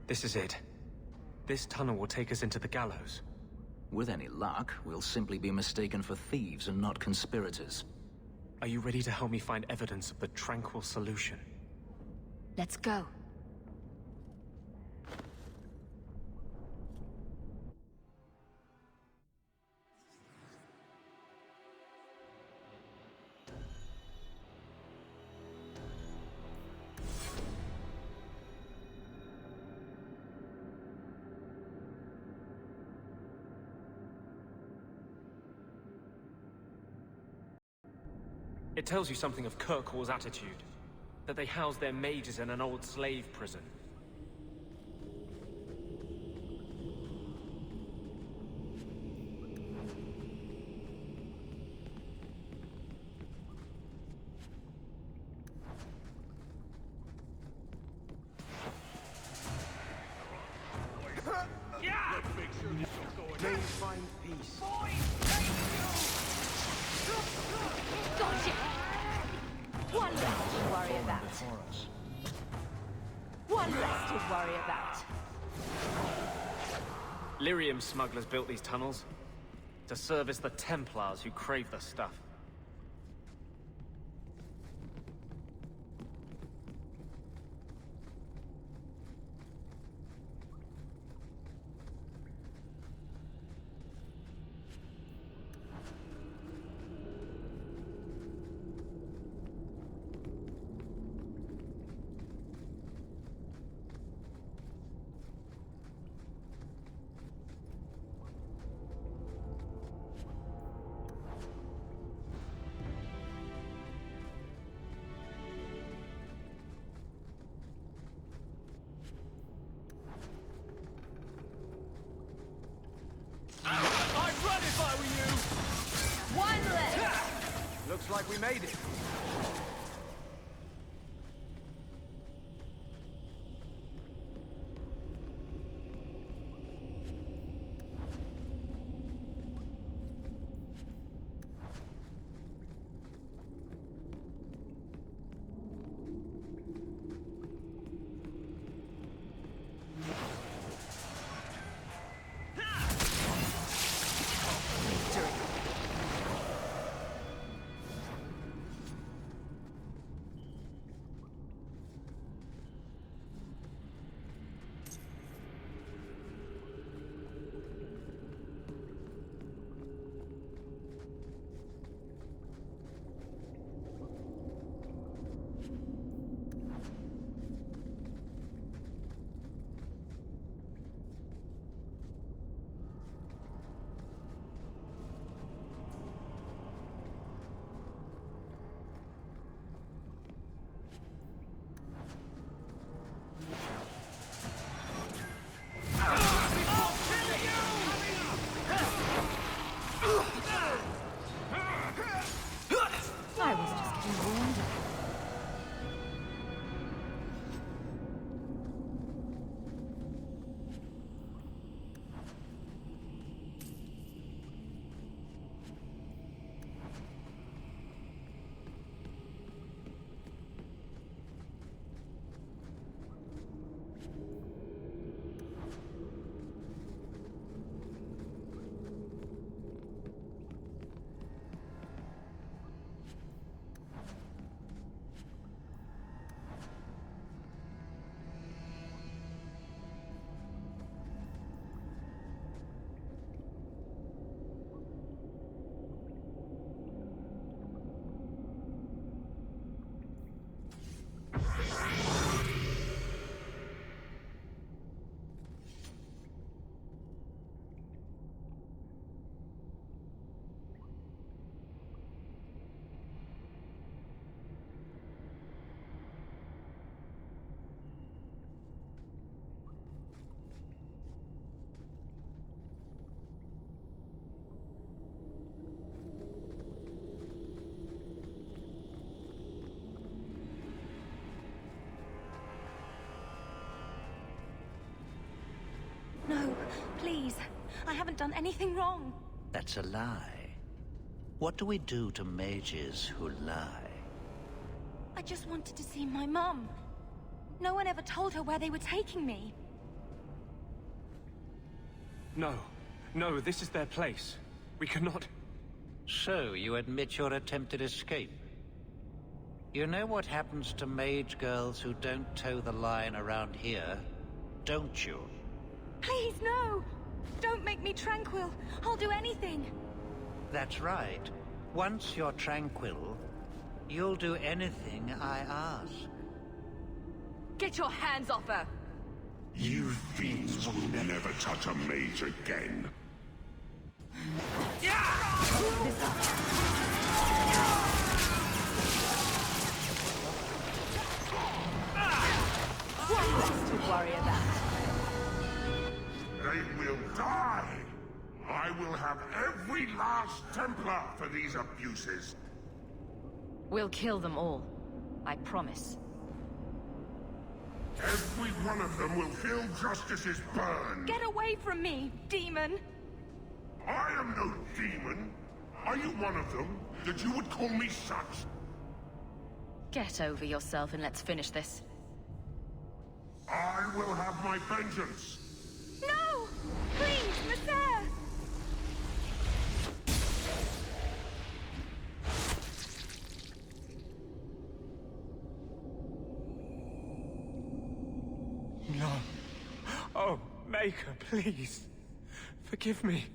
This is it. This tunnel will take us into the gallows. With any luck, we'll simply be mistaken for thieves and not conspirators. Are you ready to help me find evidence of the Tranquil solution? Let's go. It tells you something of Kirkwall's attitude. That they house their mages in an old slave prison. May you find peace. Gotcha! One less to worry about. One less to worry about. Lyrium smugglers built these tunnels to service the Templars who crave the stuff. I'd run if I were you! One less! Looks like we made it. I was just getting warmed up. No, please. I haven't done anything wrong. That's a lie. What do we do to mages who lie? I just wanted to see my mum. No one ever told her where they were taking me. No. No, this is their place. We cannot... So, you admit your attempted escape? You know what happens to mage girls who don't toe the line around here, don't you? Please, no! Don't make me tranquil. I'll do anything. That's right. Once you're tranquil, you'll do anything I ask. Get your hands off her! You fiends will never touch a mage again. One less to worry about. They will die! I will have every last Templar for these abuses. We'll kill them all. I promise. Every one of them will feel justice's burn. Get away from me, demon! I am no demon. Are you one of them, that you would call me such? Get over yourself and let's finish this. I will have my vengeance. No! Please, Maser! No. Oh, Maker, please. Forgive me.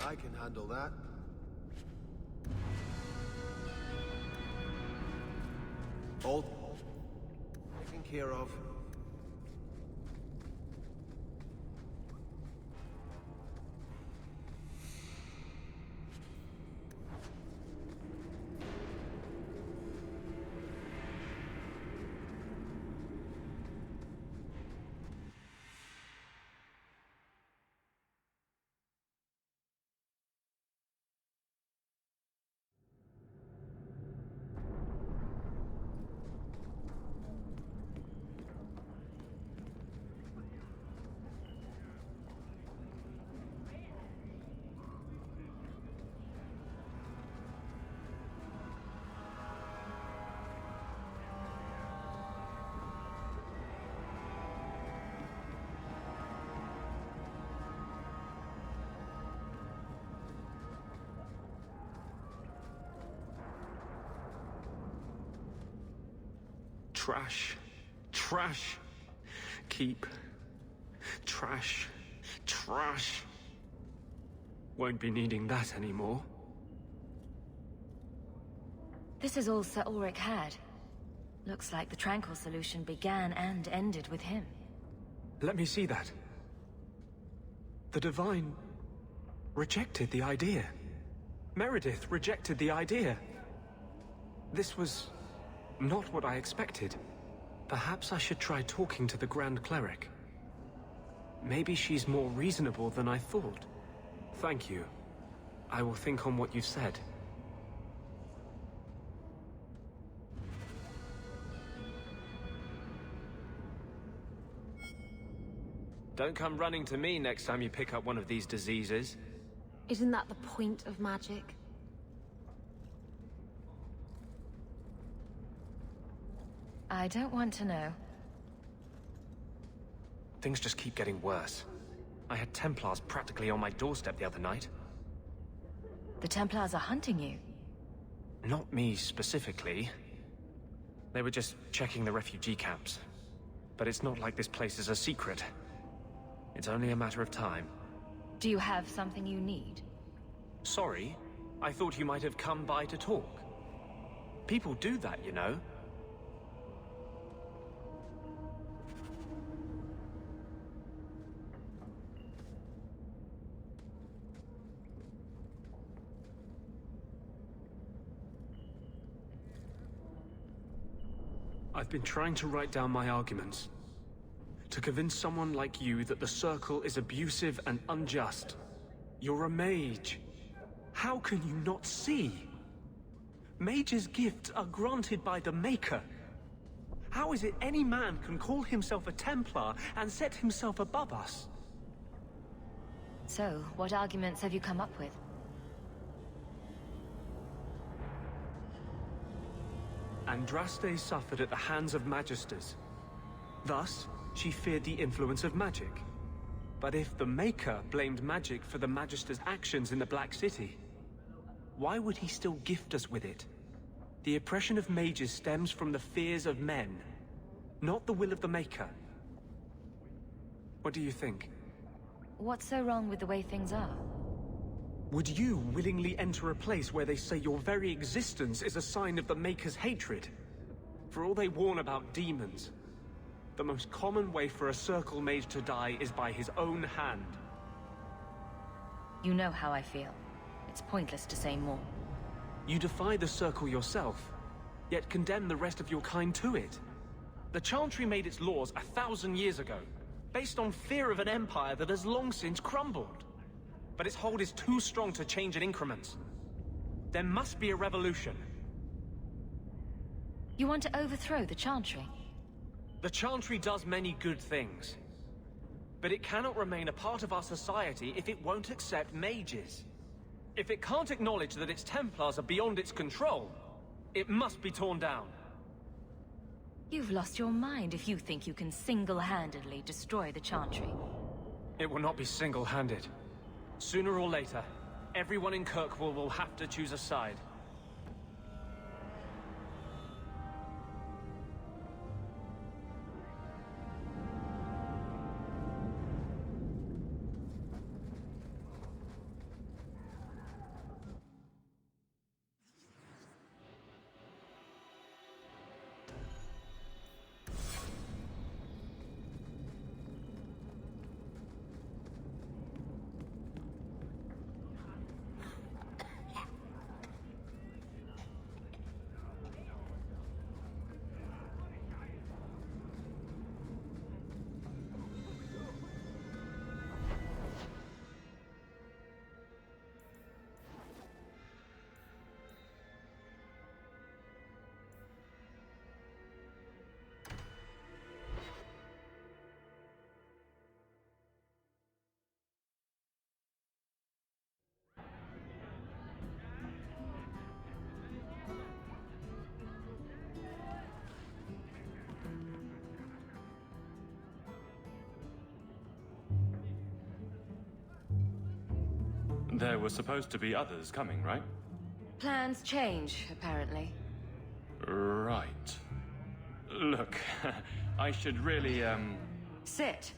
I can handle that. All taken care of. Trash. Trash. Keep. Trash. Trash. Won't be needing that anymore. This is all Sir Ulrich had. Looks like the Tranquil solution began and ended with him. Let me see that. The Divine rejected the idea. Meredith rejected the idea. This was not what I expected. Perhaps I should try talking to the Grand Cleric. Maybe she's more reasonable than I thought. Thank you. I will think on what you've said. Don't come running to me next time you pick up one of these diseases. Isn't that the point of magic? I don't want to know. Things just keep getting worse. I had Templars practically on my doorstep the other night. The Templars are hunting you. Not me specifically. They were just checking the refugee camps. But it's not like this place is a secret. It's only a matter of time. Do you have something you need? Sorry, I thought you might have come by to talk. People do that, you know. I've been trying to write down my arguments. To convince someone like you that the Circle is abusive and unjust. You're a mage. How can you not see? Mages' gifts are granted by the Maker. How is it any man can call himself a Templar and set himself above us? So, what arguments have you come up with? Andraste suffered at the hands of Magisters. Thus, she feared the influence of magic. But if the Maker blamed magic for the Magister's actions in the Black City, why would he still gift us with it? The oppression of mages stems from the fears of men, not the will of the Maker. What do you think? What's so wrong with the way things are? Would you willingly enter a place where they say your very existence is a sign of the Maker's hatred? For all they warn about demons, the most common way for a Circle mage to die is by his own hand. You know how I feel. It's pointless to say more. You defy the Circle yourself, yet condemn the rest of your kind to it. The Chantry made its laws 1,000 years ago, based on fear of an empire that has long since crumbled. But its hold is too strong to change in increments. There must be a revolution. You want to overthrow the Chantry? The Chantry does many good things. But it cannot remain a part of our society if it won't accept mages. If it can't acknowledge that its Templars are beyond its control, it must be torn down. You've lost your mind if you think you can single-handedly destroy the Chantry. It will not be single-handed. Sooner or later, everyone in Kirkwall will have to choose a side. There were supposed to be others coming, right? Plans change, apparently. Right. Look, I should really, Sit.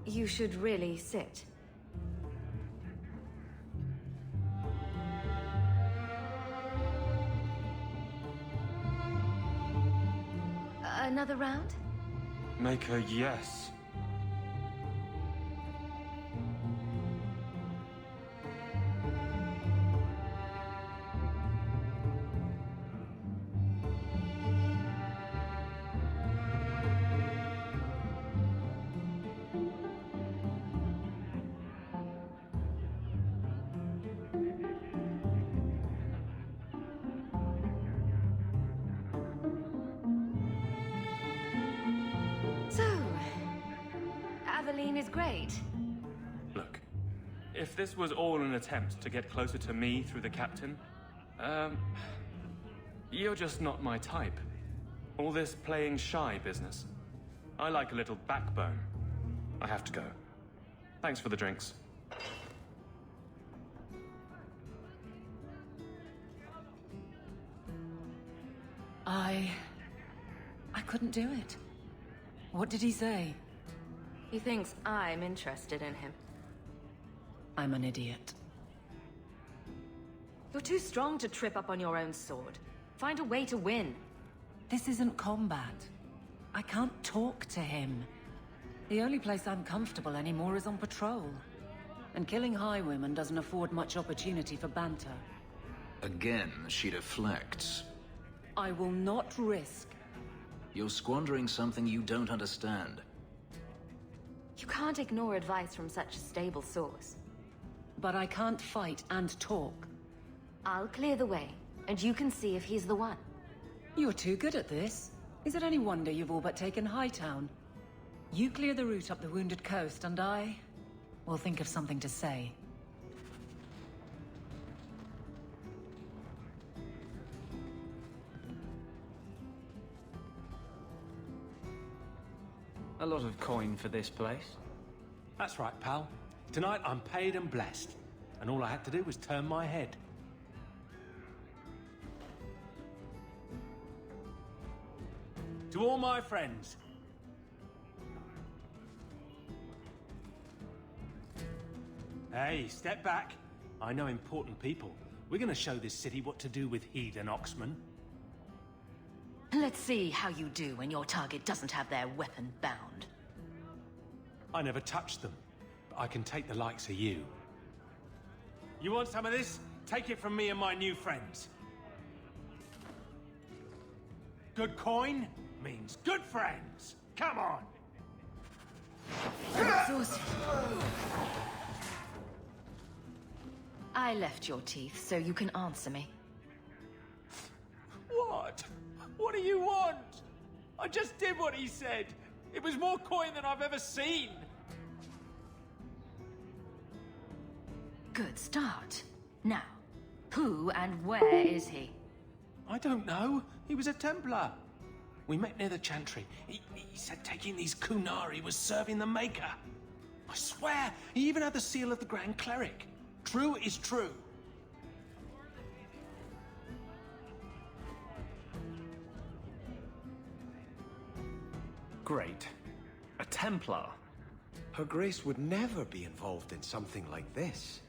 You should really sit. Another round? make a yes. Aveline is great. Look, if this was all an attempt to get closer to me through the captain, you're just not my type. All this playing shy business. I like a little backbone. I have to go. Thanks for the drinks. I couldn't do it. What did he say? He thinks I'm interested in him. I'm an idiot. You're too strong to trip up on your own sword. Find a way to win. This isn't combat. I can't talk to him. The only place I'm comfortable anymore is on patrol. And killing highwaymen doesn't afford much opportunity for banter. Again, she deflects. I will not risk You're squandering something you don't understand. You can't ignore advice from such a stable source. But I can't fight and talk. I'll clear the way, and you can see if he's the one. You're too good at this. Is it any wonder you've all but taken Hightown? You clear the route up the Wounded Coast, and I will think of something to say. A lot of coin for this place. That's right, pal. Tonight I'm paid and blessed, and all I had to do was turn my head. To all my friends. Hey, step back. I know important people. We're gonna show this city what to do with Heed and Oxman. Let's see how you do when your target doesn't have their weapon bound. I never touched them, but I can take the likes of you. You want some of this? Take it from me and my new friends. Good coin means good friends. Come on! I'm exhausted. I left your teeth so you can answer me. What? What do you want? I just did what he said. It was more coin than I've ever seen. Good start. Now, who and where is he? I don't know. He was a Templar. We met near the Chantry. He said taking these Kunari was serving the Maker. I swear, he even had the seal of the Grand Cleric. True is true. Great. A Templar. Her Grace would never be involved in something like this.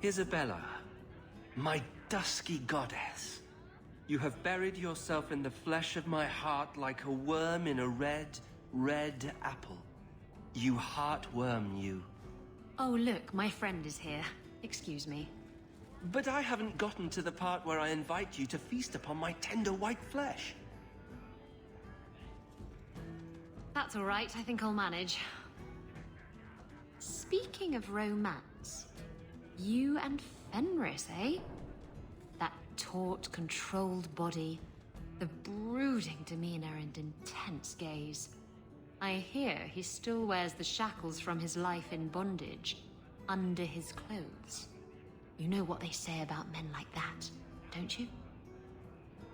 Isabella, my dusky goddess, you have buried yourself in the flesh of my heart like a worm in a red, red apple. You heartworm, you. Oh, look, my friend is here. Excuse me. But I haven't gotten to the part where I invite you to feast upon my tender white flesh. That's all right, I think I'll manage. Speaking of romance, you and Fenris, eh? That taut, controlled body, the brooding demeanor and intense gaze. I hear he still wears the shackles from his life in bondage under his clothes. You know what they say about men like that, don't you?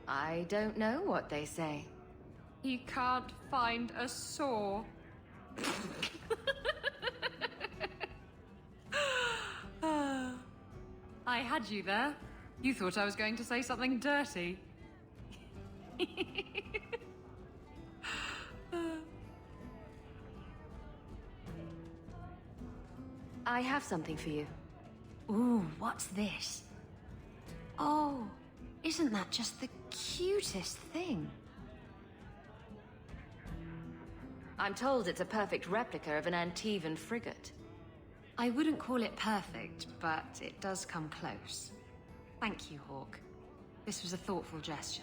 I don't know what they say. He can't find a saw. I had you there. You thought I was going to say something dirty. I have something for you. Ooh, what's this? Oh, isn't that just the cutest thing? I'm told it's a perfect replica of an Antivan frigate. I wouldn't call it perfect, but it does come close. Thank you, Hawke. This was a thoughtful gesture.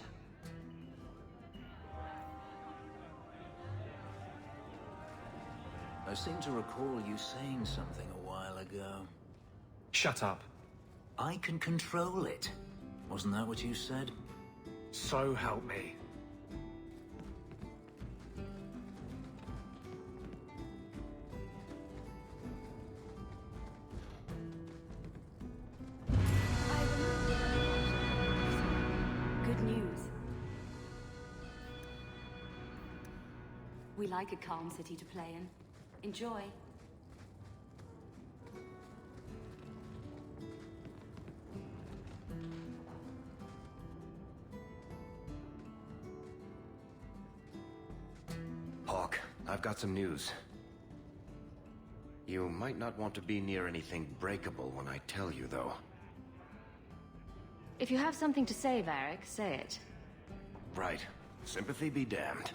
I seem to recall you saying something a while ago. Shut up. I can control it. Wasn't that what you said? So help me. Good news. We like a calm city to play in. Enjoy. Hawke, I've got some news. You might not want to be near anything breakable when I tell you, though. If you have something to say, Varric, say it. Right. Sympathy be damned.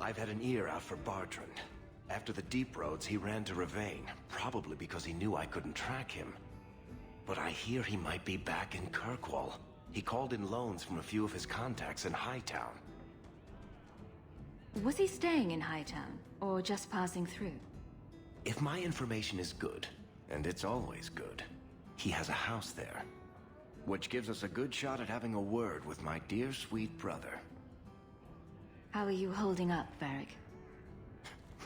I've had an ear out for Bartrand. After the Deep Roads, he ran to Ravain, probably because he knew I couldn't track him. But I hear he might be back in Kirkwall. He called in loans from a few of his contacts in Hightown. Was he staying in Hightown, or just passing through? If my information is good, and it's always good, he has a house there. Which gives us a good shot at having a word with my dear sweet brother. How are you holding up, Varric?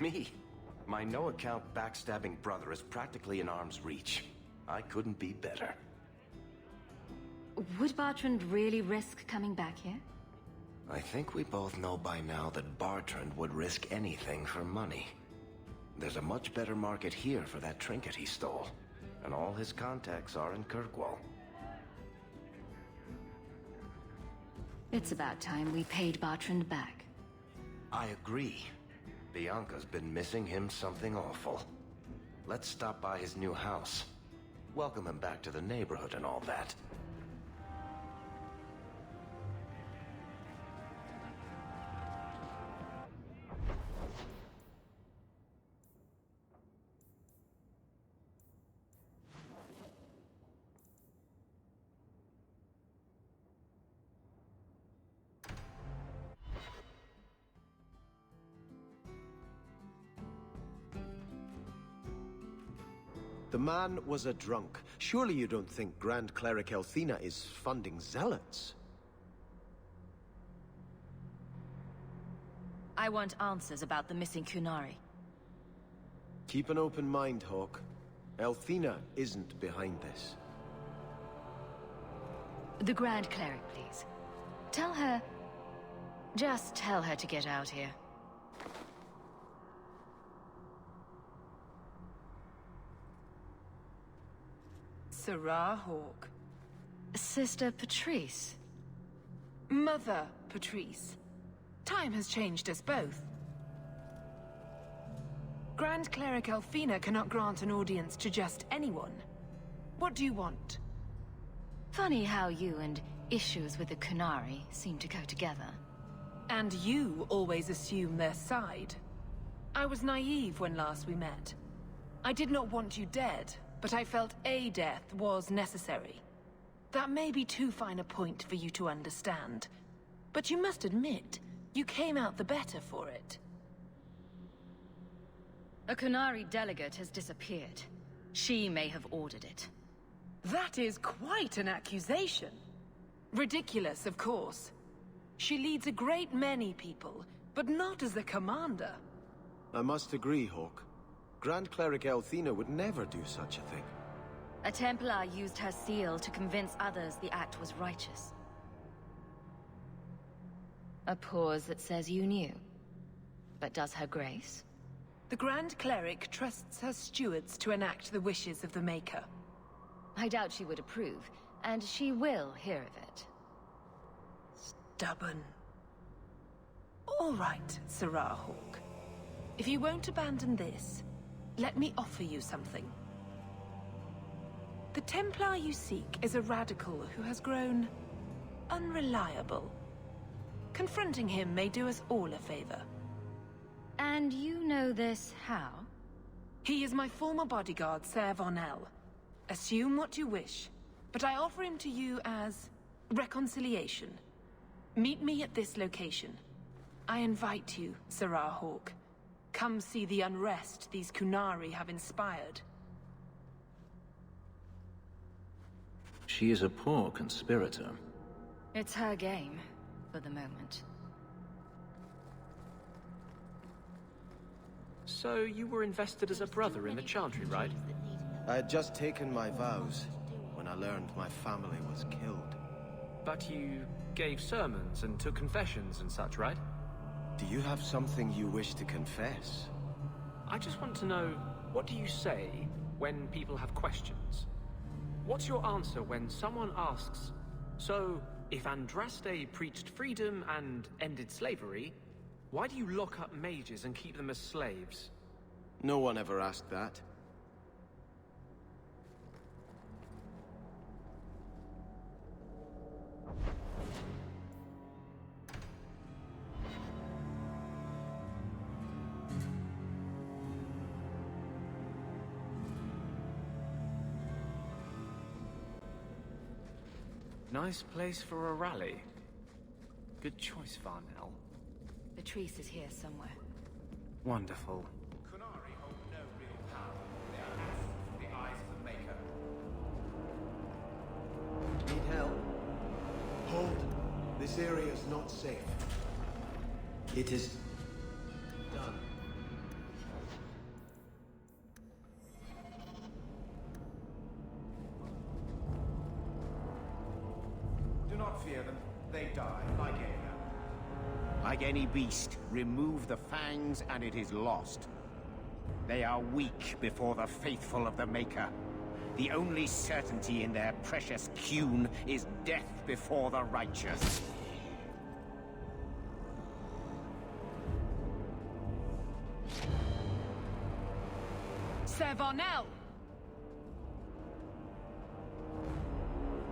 Me? My no-account backstabbing brother is practically in arm's reach. I couldn't be better. Would Bartrand really risk coming back here? I think we both know by now that Bartrand would risk anything for money. There's a much better market here for that trinket he stole, and all his contacts are in Kirkwall. It's about time we paid Bartrand back. I agree. Bianca's been missing him something awful. Let's stop by his new house. Welcome him back to the neighborhood and all that. The man was a drunk. Surely you don't think Grand Cleric Elthina is funding zealots? I want answers about the missing Qunari. Keep an open mind, Hawke. Elthina isn't behind this. The Grand Cleric, please. Tell her... Just tell her to get out here. Serah Hawke. Sister Patrice. Mother Patrice. Time has changed us both. Grand Cleric Elthina cannot grant an audience to just anyone. What do you want? Funny how you and issues with the Qunari seem to go together. And you always assume their side. I was naive when last we met. I did not want you dead, but I felt a death was necessary. That may be too fine a point for you to understand, but you must admit, you came out the better for it. A Qunari delegate has disappeared. She may have ordered it. That is quite an accusation. Ridiculous, of course. She leads a great many people, but not as the commander. I must agree, Hawke. Grand Cleric Elthina would never do such a thing. A Templar used her seal to convince others the act was righteous. A pause that says you knew. But does her grace? The Grand Cleric trusts her stewards to enact the wishes of the Maker. I doubt she would approve, and she will hear of it. Stubborn. All right, Serah Hawke. If you won't abandon this, let me offer you something. The Templar you seek is a radical who has grown unreliable. Confronting him may do us all a favor. And you know this how? He is my former bodyguard, Ser Von El. Assume what you wish, but I offer him to you as reconciliation. Meet me at this location. I invite you, Serah Hawke. Come see the unrest these Qunari have inspired. She is a poor conspirator. It's her game, for the moment. So you were invested as a brother in the Chantry, right? I had just taken my vows when I learned my family was killed. But you gave sermons and took confessions and such, right? Do you have something you wish to confess? I just want to know, what do you say when people have questions? What's your answer when someone asks, so, if Andraste preached freedom and ended slavery, why do you lock up mages and keep them as slaves? No one ever asked that. Nice place for a rally. Good choice, Varnell. Patrice is here somewhere. Wonderful. Kunari hold no real power. They are absent from the eyes of the Maker. Need help? Hold. This area is not safe. It is done. Do not fear them. They die, like anyone. Like any beast, remove the fangs and it is lost. They are weak before the faithful of the Maker. The only certainty in their precious Qun is death before the righteous. Sir Varnell!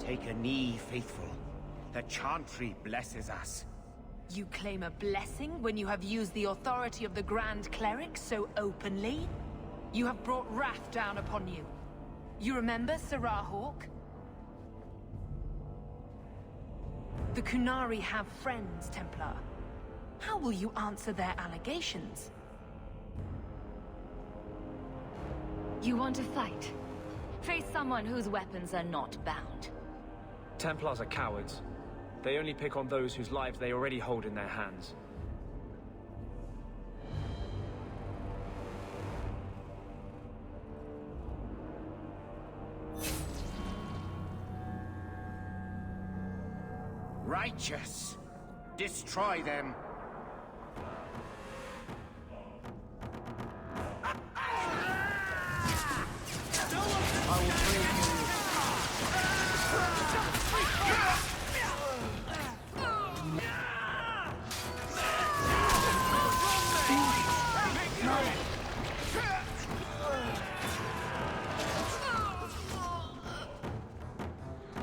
Take a knee, faithful. The Chantry blesses us. You claim a blessing when you have used the authority of the Grand Cleric so openly? You have brought wrath down upon you. You remember Serah Hawk? The Kunari have friends, Templar. How will you answer their allegations? You want to fight? Face someone whose weapons are not bound. Templars are cowards. They only pick on those whose lives they already hold in their hands. Righteous! Destroy them! I will pray for you.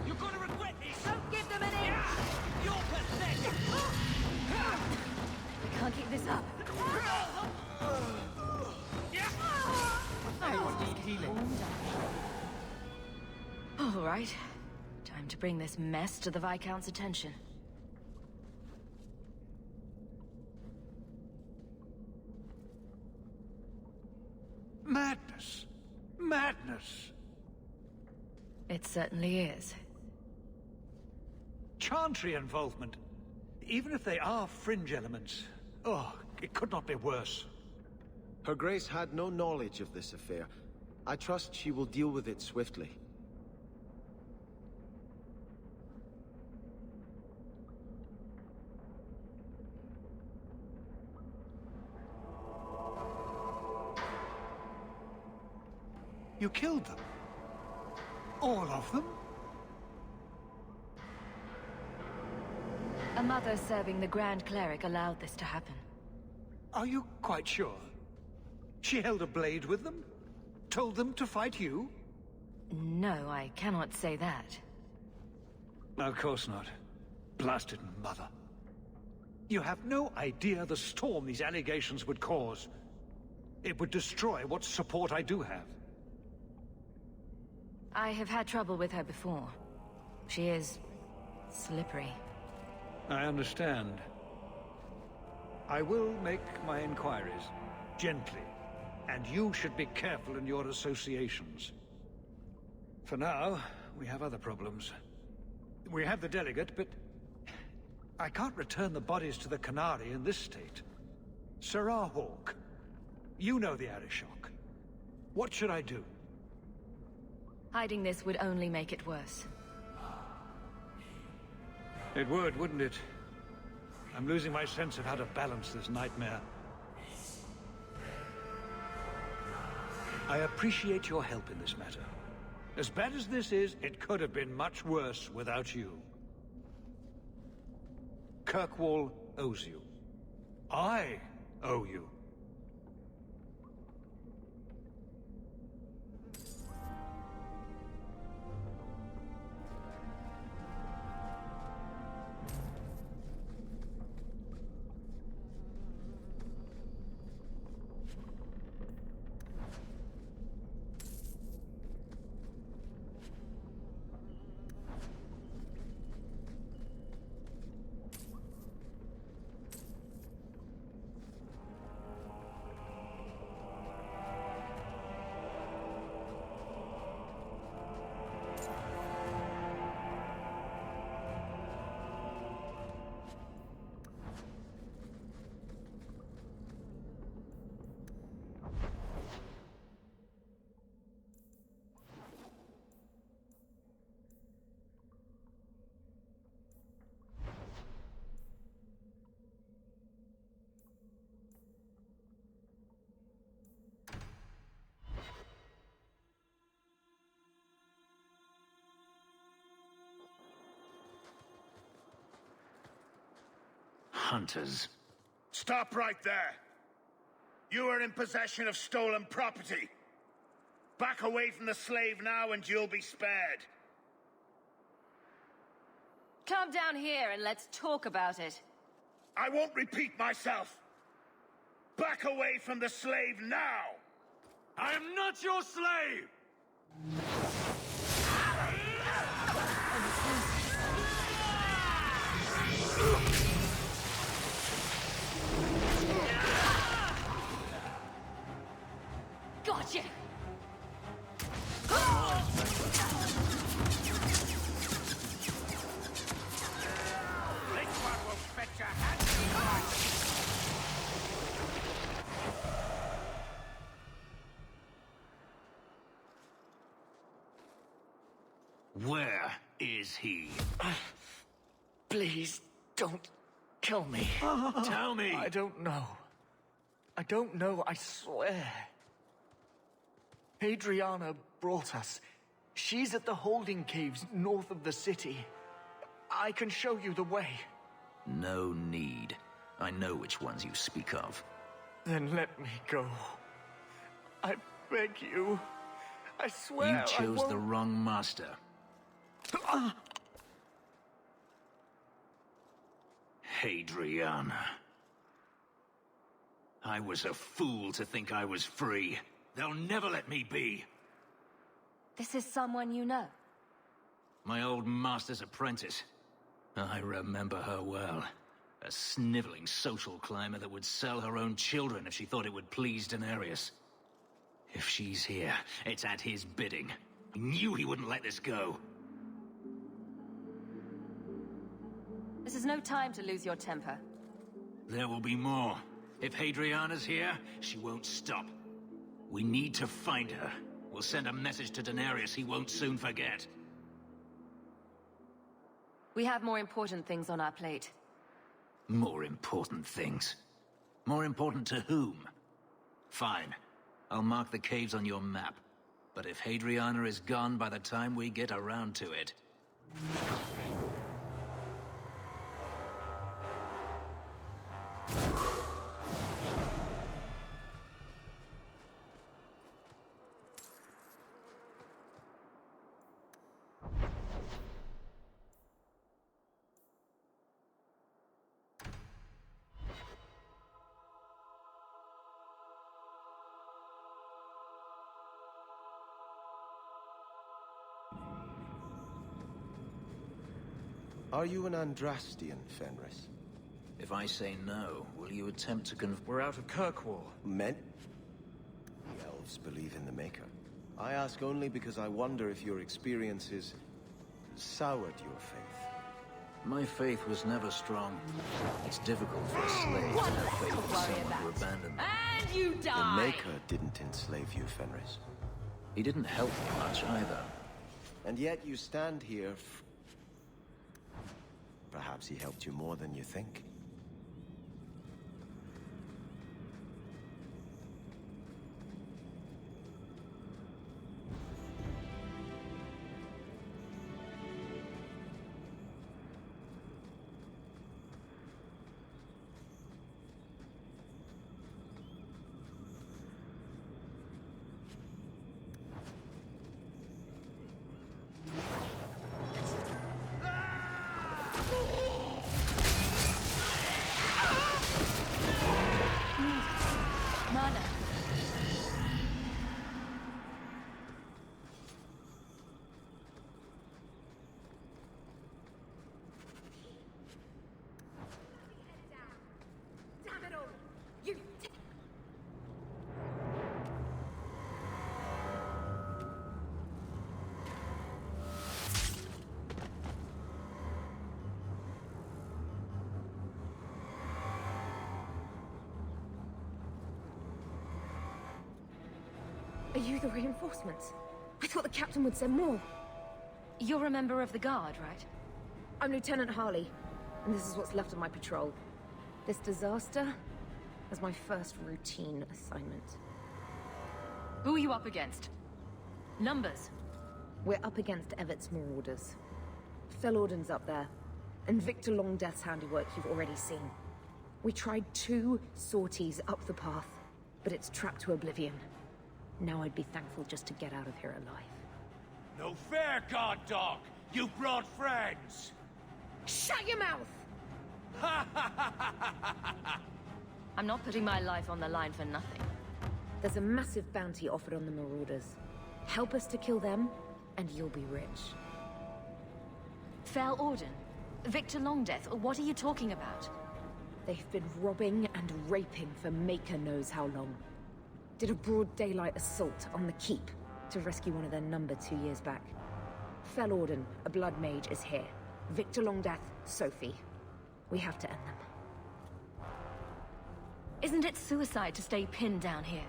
You're gonna regret this! Don't give them an inch! You're pathetic! We can't keep this up. I need healing. All right. Time to bring this mess to the Viscount's attention. Madness! Madness! It certainly is. Chantry involvement. Even if they are fringe elements. Oh, it could not be worse. Her Grace had no knowledge of this affair. I trust she will deal with it swiftly. You killed them? All of them? A mother serving the Grand Cleric allowed this to happen. Are you quite sure? She held a blade with them? Told them to fight you? No, I cannot say that. Of course not. Blasted mother. You have no idea the storm these allegations would cause. It would destroy what support I do have. I have had trouble with her before. She is slippery. I understand. I will make my inquiries. Gently. And you should be careful in your associations. For now, we have other problems. We have the delegate, but I can't return the bodies to the Qunari in this state. Serah Hawk, you know the Arishok. What should I do? Hiding this would only make it worse. It would, wouldn't it? I'm losing my sense of how to balance this nightmare. I appreciate your help in this matter. As bad as this is, it could have been much worse without you. Kirkwall owes you. I owe you. hunters. Stop right there! You are in possession of stolen property. Back away from the slave now and you'll be spared. Come down here and let's talk about it. I won't repeat myself. Back away from the slave now! I am not your slave! Gotcha! This one will fetch a hand. Where is he? Please, don't kill me. Tell me! I don't know. I don't know, I swear. Hadriana brought us. She's at the holding caves north of the city. I can show you the way. No need. I know which ones you speak of. Then let me go. I beg you. I swear You chose I won't... the wrong master. Hadriana. I was a fool to think I was free. They'll never let me be. This is someone you know. My old master's apprentice. I remember her well. A sniveling social climber that would sell her own children if she thought it would please Daenerys. If she's here, it's at his bidding. He knew he wouldn't let this go. This is no time to lose your temper. There will be more. If Hadriana's here, she won't stop. We need to find her. We'll send a message to Daenerys he won't soon forget. We have more important things on our plate. More important things. More important to whom? Fine. I'll mark the caves on your map. But if Hadriana is gone by the time we get around to it... Are you an Andrastian, Fenris? If I say no, will you attempt to We're out of Kirkwall. Men? The elves believe in the Maker. I ask only because I wonder if your experiences soured your faith. My faith was never strong. It's difficult for a slave to have faith in someone who abandoned them. And you The die! Maker didn't enslave you, Fenris. He didn't help me much either. And yet you stand here... Perhaps he helped you more than you think. Mana. Damn it all! You... Are you the reinforcements? I thought the captain would send more. You're a member of the Guard, right? I'm Lieutenant Harley, and this is what's left of my patrol. This disaster is my first routine assignment. Who are you up against? Numbers? We're up against Evert's Marauders. Fellorden's up there, and Victor Longdeath's handiwork you've already seen. We tried 2 sorties up the path, but it's trapped to oblivion. Now I'd be thankful just to get out of here alive. No fair, guard dog! You brought friends! Shut your mouth! I'm not putting my life on the line for nothing. There's a massive bounty offered on the Marauders. Help us to kill them, and you'll be rich. Fel Orden? Victor Longdeath? What are you talking about? They've been robbing and raping for Maker knows how long. Did a broad daylight assault on the Keep to rescue one of their number 2 years back. Fel Orden, a blood mage, is here. Victor Longdeath, Sophie. We have to end them. Isn't it suicide to stay pinned down here?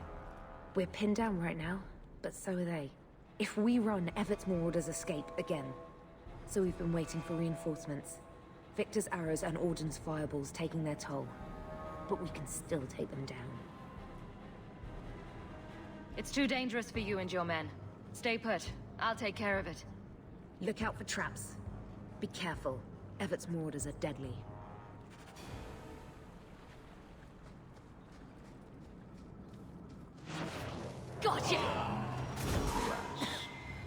We're pinned down right now, but so are they. If we run, Evert's Marauders escape again. So we've been waiting for reinforcements. Victor's arrows and Orden's fireballs taking their toll. But we can still take them down. It's too dangerous for you and your men. Stay put. I'll take care of it. Look out for traps. Be careful. Evert's Marauders are deadly. Gotcha!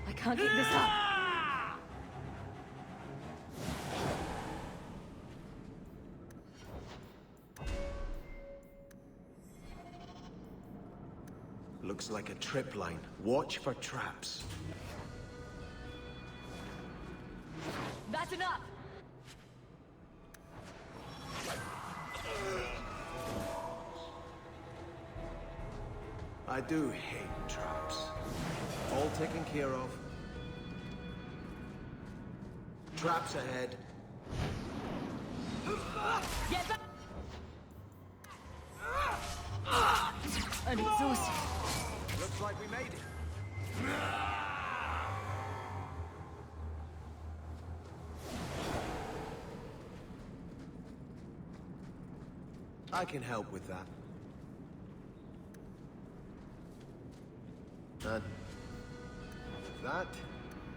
I can't keep this up. Looks like a trip line. Watch for traps. That's enough! I do hate traps. All taken care of. Traps ahead. Get back! I'm exhausted. Looks like we made it. I can help with that. And with that,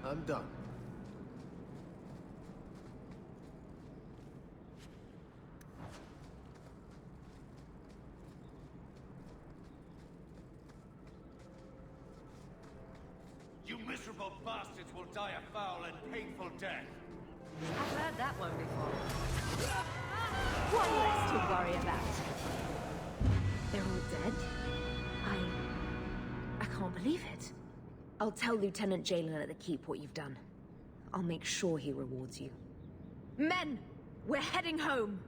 I'm done. You miserable bastards will die a foul and painful death. I've heard that one before. One less to worry about. They're all dead? I can't believe it. I'll tell Lieutenant Jalen at the Keep what you've done. I'll make sure he rewards you. Men! We're heading home!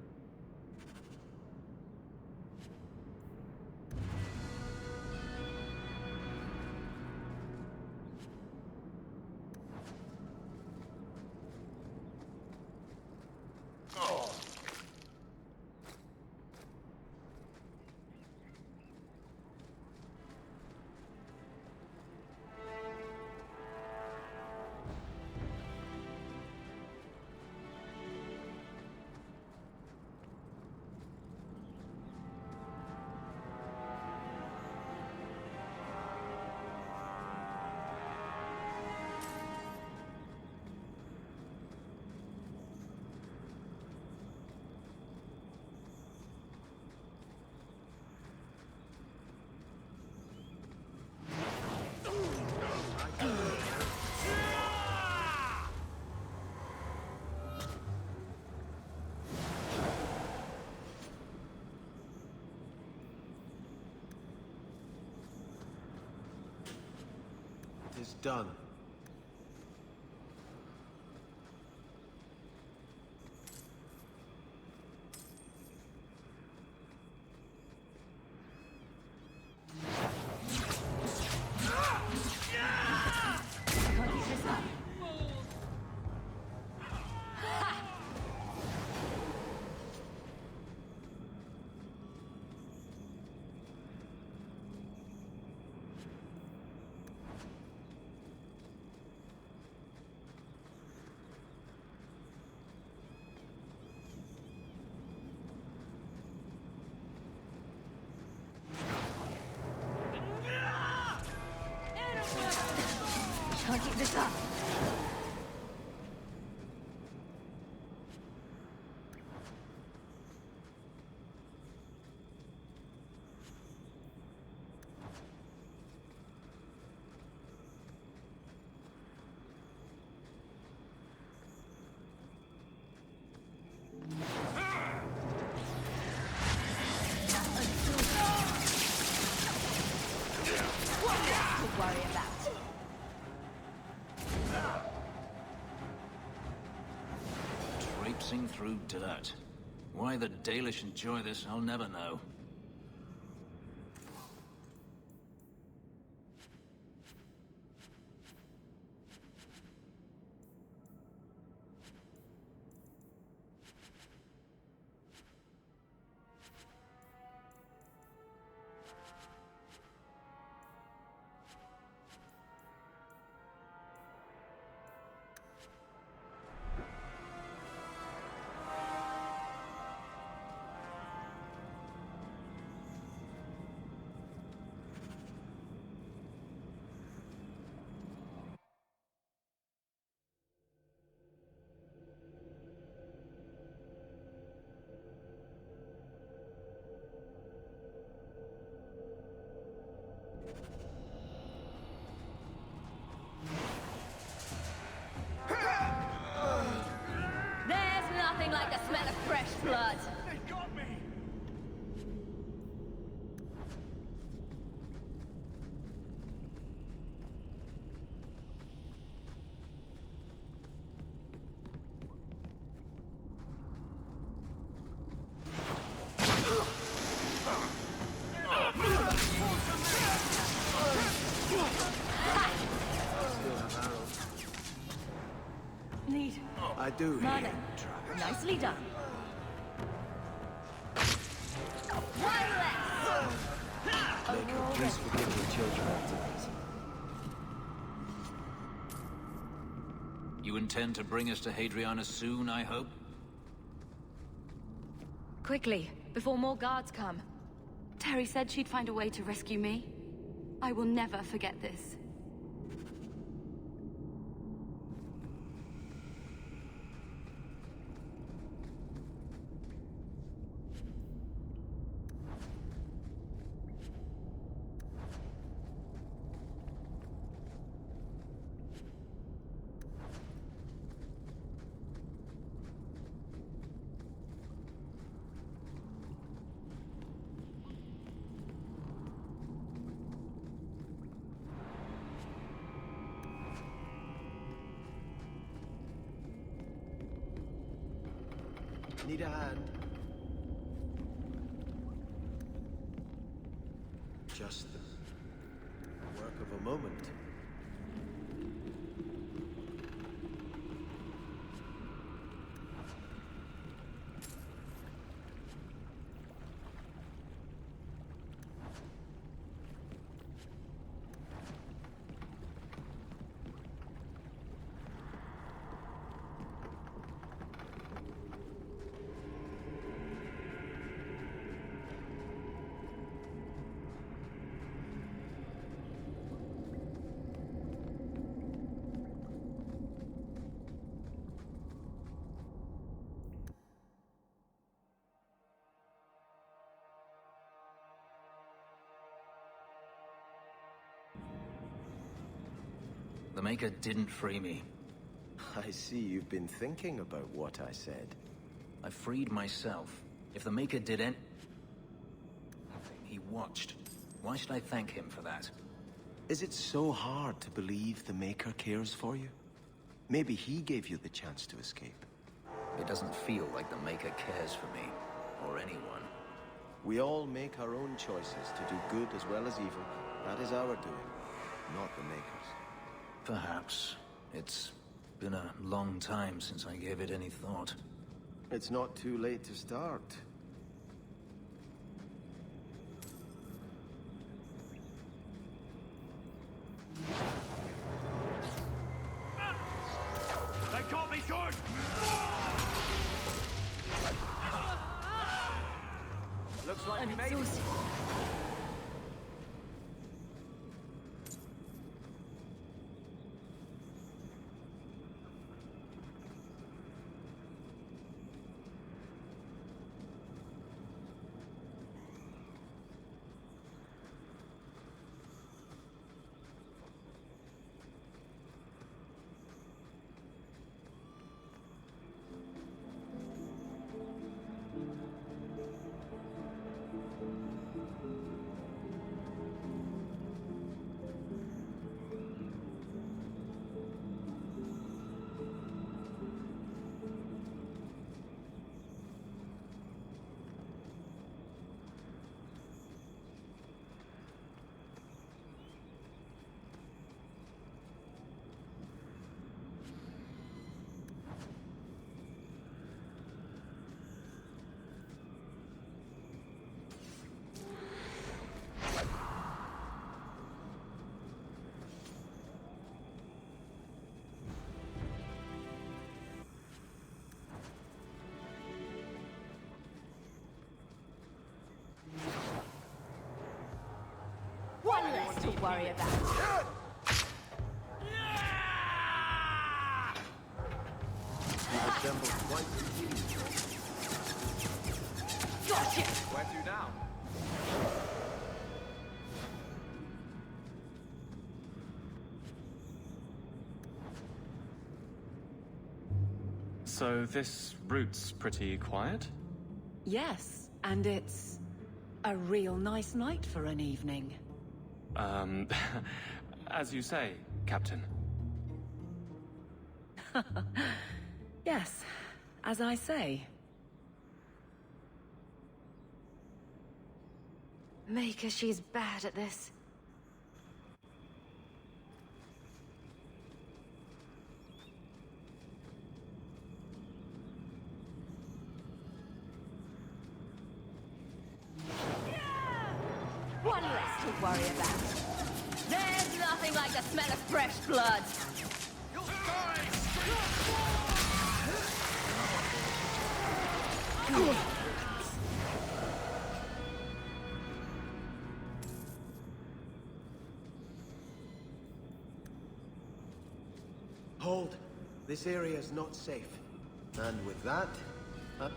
It's done. Can't keep this up. racing through dirt. Why the Dalish enjoy this, I'll never know. There's nothing like the smell of fresh blood. They got me! Need. I do. Marlon. Nicely done. One less. Maker, please forgive the children after this. You intend to bring us to Hadriana soon, I hope? Quickly, before more guards come. Terry said she'd find a way to rescue me. I will never forget this. Need a hand? Just the work of a moment. The Maker didn't free me. I see you've been thinking about what I said. I freed myself. If the Maker did anything, he watched. Why should I thank him for that? Is it so hard to believe the Maker cares for you? Maybe he gave you the chance to escape. It doesn't feel like the Maker cares for me, or anyone. We all make our own choices to do good as well as evil. That is our doing, not the Maker's. Perhaps. It's been a long time since I gave it any thought. It's not too late to start. They got me good! Looks like we made it. to worry about. You resemble quite the team. Gotcha! Where to now? So this route's pretty quiet? Yes, and it's a real nice night for an evening. As you say, Captain. Yes, as I say. Maker, she's bad at this. One less to worry about. There's nothing like the smell of fresh blood. Hold. This area is not safe. And with that, done.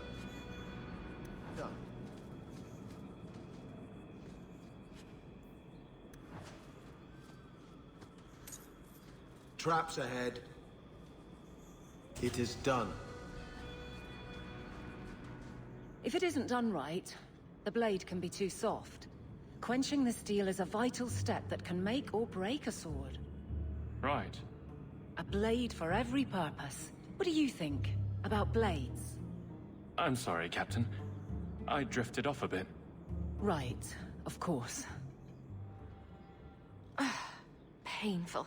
Traps ahead. It is done. If it isn't done right, the blade can be too soft. Quenching the steel is a vital step that can make or break a sword. Right. A blade for every purpose. What do you think about blades? I'm sorry, Captain. I drifted off a bit. Right, of course. Painful.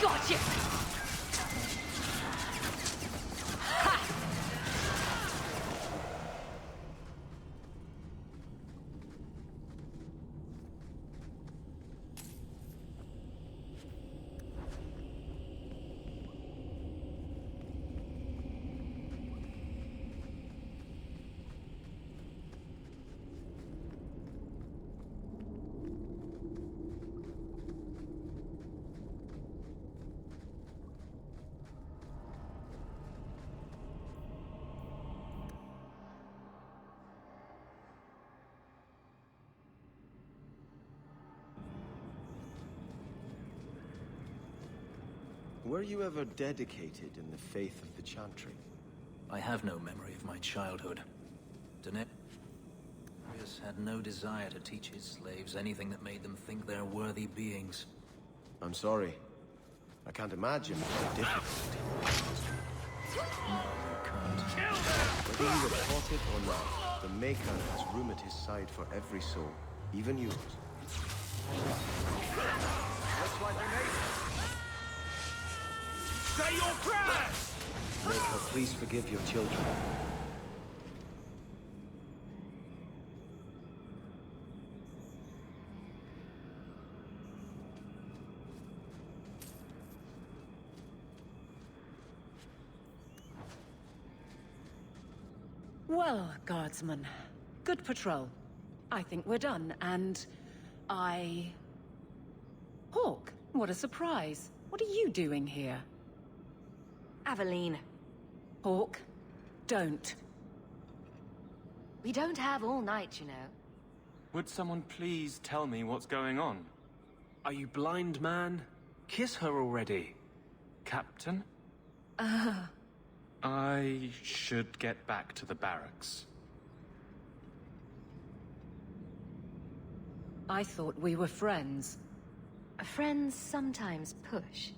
Gotcha! were you ever dedicated in the faith of the Chantry? I have no memory of my childhood. Demetrius had no desire to teach his slaves anything that made them think they're worthy beings. I'm sorry. I can't imagine how difficult. No, you can't. Whether you were taught it or not, the Maker has room at his side for every soul, even yours. Looks like we made it. Say your prayers! Maker, please forgive your children. Well, guardsman, good patrol. I think we're done, and Hawke, what a surprise. What are you doing here? Aveline. Hawke, don't. We don't have all night, you know. Would someone please tell me what's going on? Are you blind, man? Kiss her already. Captain? I should get back to the barracks. I thought we were friends. Friends sometimes push.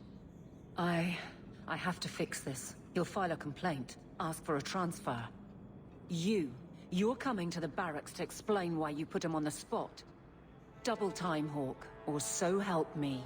I have to fix this. He'll file a complaint, ask for a transfer. You're coming to the barracks to explain why you put him on the spot. Double time, Hawke, or so help me.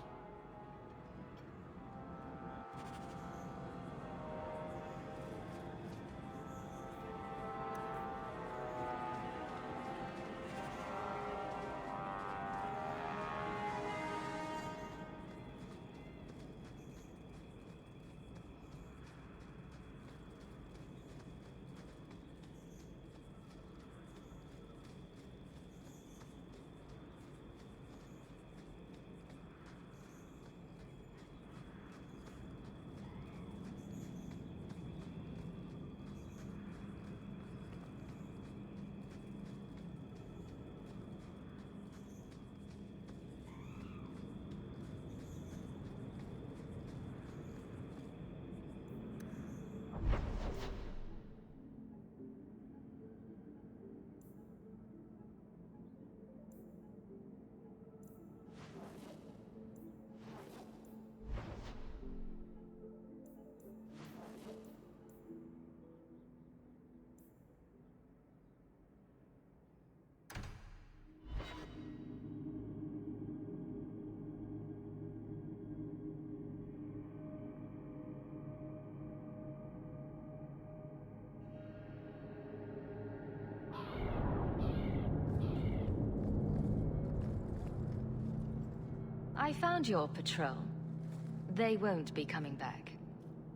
I found your patrol. They won't be coming back.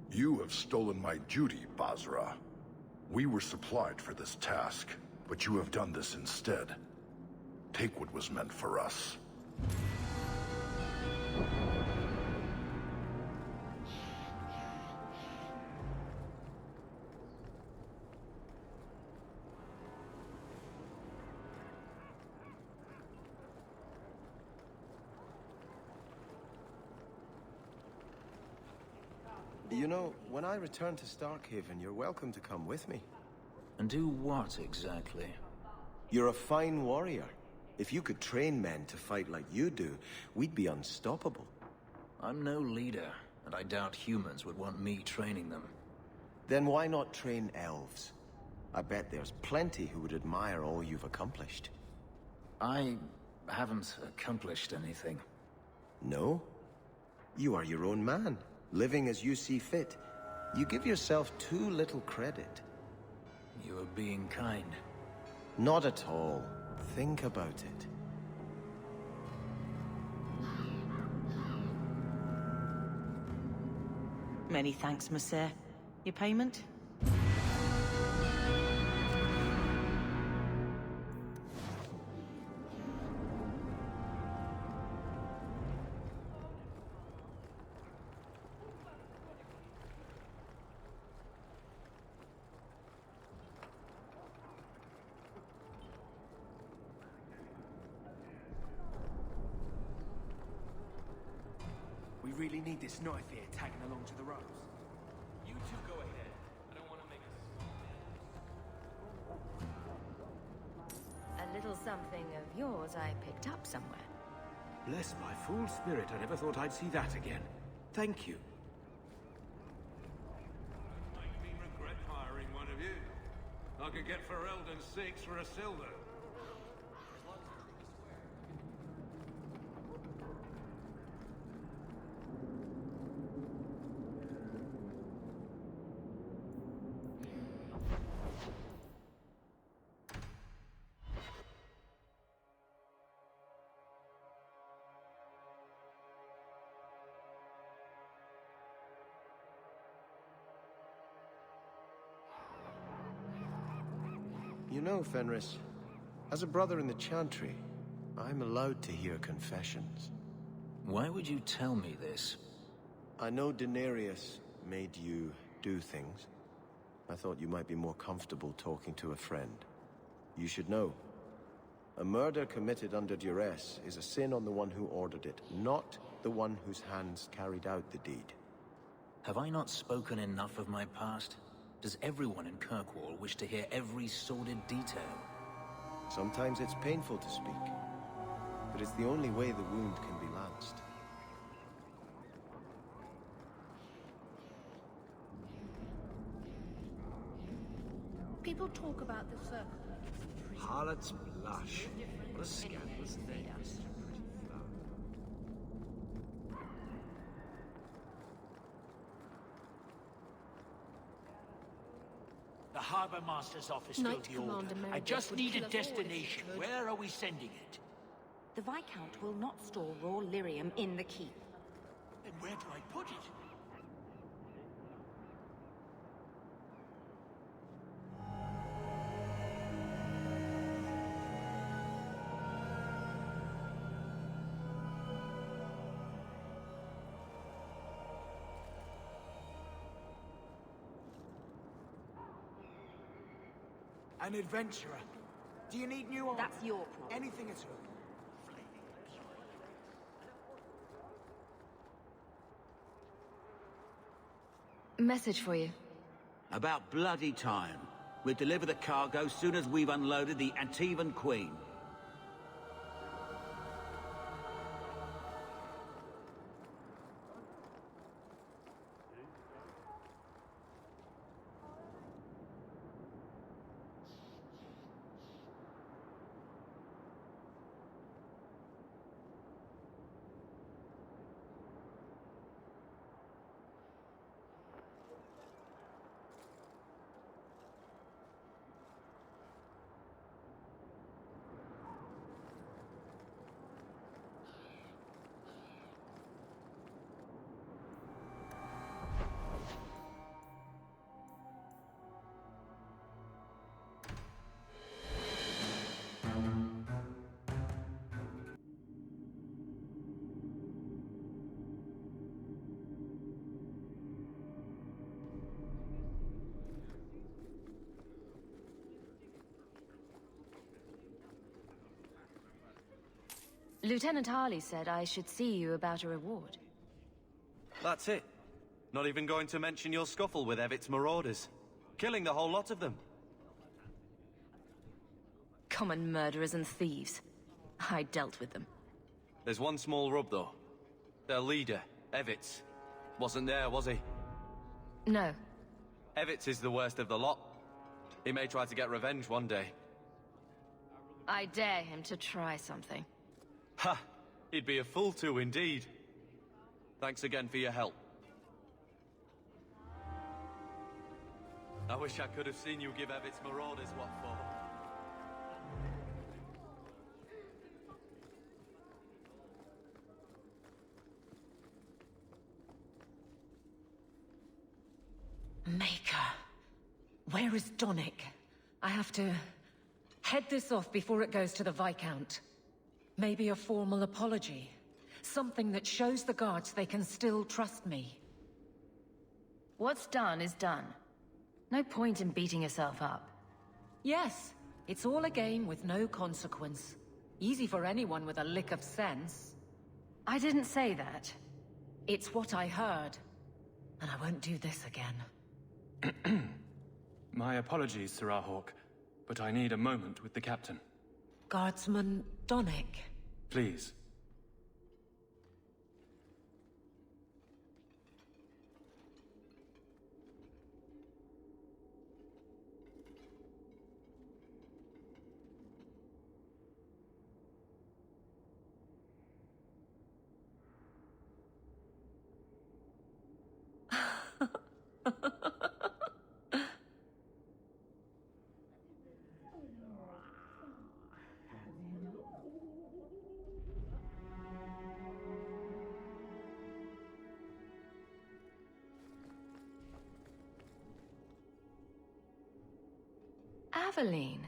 You have stolen my duty, Basra. We were supplied for this task, but you have done this instead. Take what was meant for us. You know, when I return to Starkhaven, you're welcome to come with me. And do what, exactly? You're a fine warrior. If you could train men to fight like you do, we'd be unstoppable. I'm no leader, and I doubt humans would want me training them. Then why not train elves? I bet there's plenty who would admire all you've accomplished. I haven't accomplished anything. No? You are your own man, living as you see fit. You give yourself too little credit. You are being kind. Not at all. Think about it. Many thanks, Monsieur. Your payment? We We really need this knife here tagging along to the ropes. You two go ahead. I don't want to make A little something of yours I picked up somewhere. Bless my fool spirit, I never thought I'd see that again. Thank you. Make me regret hiring one of you. I could get Ferelden 6 for a silver. You know, Fenris, as a brother in the Chantry, I'm allowed to hear confessions. Why would you tell me this? I know Daenerys made you do things. I thought you might be more comfortable talking to a friend. You should know. A murder committed under duress is a sin on the one who ordered it, not the one whose hands carried out the deed. Have I not spoken enough of my past? Does everyone in Kirkwall wish to hear every sordid detail? Sometimes it's painful to speak, but it's the only way the wound can be lanced. People talk about the circle. Harlot's blush. What a scandalous thing. The Harbor Master's office filled the order. I just need a destination. Where are we sending it? The Viscount will not store raw lyrium in the keep. Then where do I put it? An adventurer. Do you need new armor? That's your problem. Anything at all. Message for you. About bloody time. We'll deliver the cargo soon as we've unloaded the Antivan Queen. Lieutenant Harley said I should see you about a reward. That's it. Not even going to mention your scuffle with Evit's marauders. Killing the whole lot of them. Common murderers and thieves. I dealt with them. There's one small rub, though. Their leader, Evitz, wasn't there, was he? No. Evitz is the worst of the lot. He may try to get revenge one day. I dare him to try something. Ha! He'd be a fool to, indeed. Thanks again for your help. I wish I could have seen you give Evit's marauders what for. Maker. Where is Donnic? I have to head this off before it goes to the Viscount. Maybe a formal apology. Something that shows the guards they can still trust me. What's done is done. No point in beating yourself up. Yes, it's all a game with no consequence. Easy for anyone with a lick of sense. I didn't say that. It's what I heard. And I won't do this again. My apologies, Sirrah Hawk, but I need a moment with the captain. Guardsman Donnic. Please. Aveline.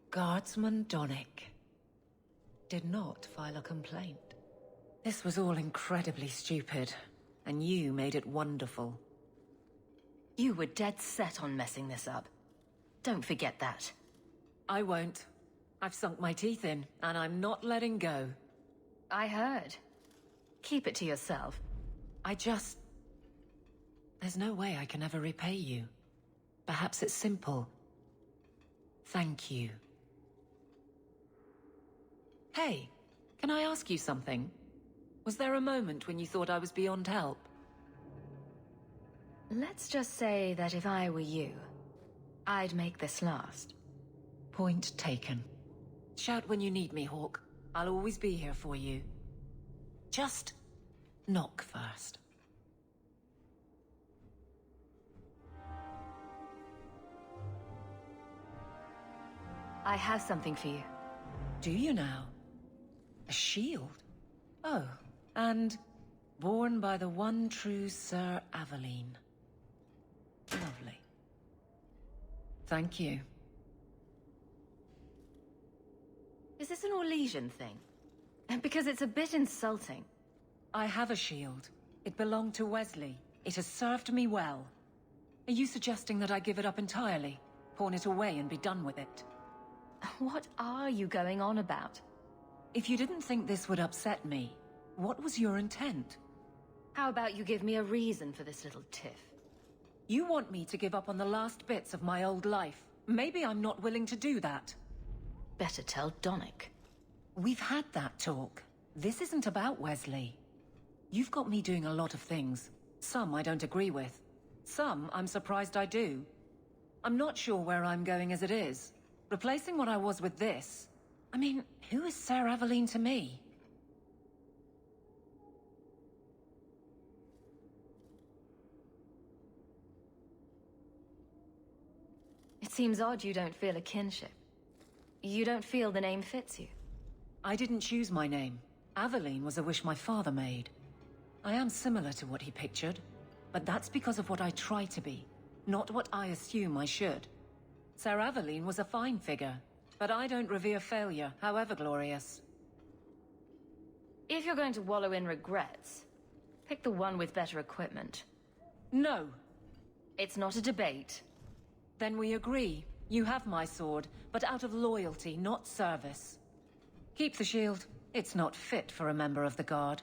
Guardsman Donnic did not file a complaint. This was all incredibly stupid, and you made it wonderful. You were dead set on messing this up. Don't forget that. I won't. I've sunk my teeth in, and I'm not letting go. I heard. Keep it to yourself. There's no way I can ever repay you. Perhaps it's simple. Thank you. Hey, can I ask you something? Was there a moment when you thought I was beyond help? Let's just say that if I were you, I'd make this last. Point taken. Shout when you need me, Hawk. I'll always be here for you. Just knock first. I have something for you. Do you now? A shield? Oh, and born by the one true Sir Aveline. Lovely. Thank you. Is this an Orlesian thing? Because it's a bit insulting. I have a shield. It belonged to Wesley. It has served me well. Are you suggesting that I give it up entirely? Pawn it away and be done with it? What are you going on about? If you didn't think this would upset me, what was your intent? How about you give me a reason for this little tiff? You want me to give up on the last bits of my old life. Maybe I'm not willing to do that. Better tell Donnic. We've had that talk. This isn't about Wesley. You've got me doing a lot of things. Some I don't agree with. Some I'm surprised I do. I'm not sure where I'm going as it is. Replacing what I was with this... I mean, who is Sir Aveline to me? It seems odd you don't feel a kinship. You don't feel the name fits you. I didn't choose my name. Aveline was a wish my father made. I am similar to what he pictured, but that's because of what I try to be, not what I assume I should. Sir Aveline was a fine figure, but I don't revere failure, however glorious. If you're going to wallow in regrets, pick the one with better equipment. No. It's not a debate. Then we agree. You have my sword, but out of loyalty, not service. Keep the shield. It's not fit for a member of the Guard.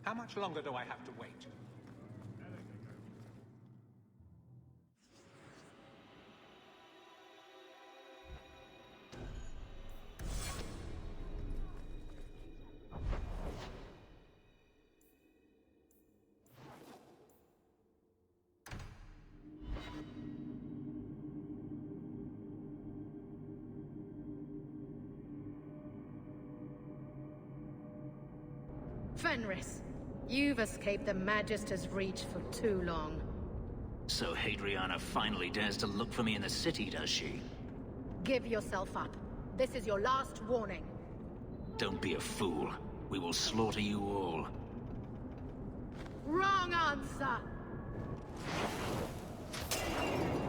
How much longer do I have to wait? Fenris, you've escaped the Magister's reach for too long. So Hadriana finally dares to look for me in the city, does she? Give yourself up. This is your last warning. Don't be a fool. We will slaughter you all. Wrong answer!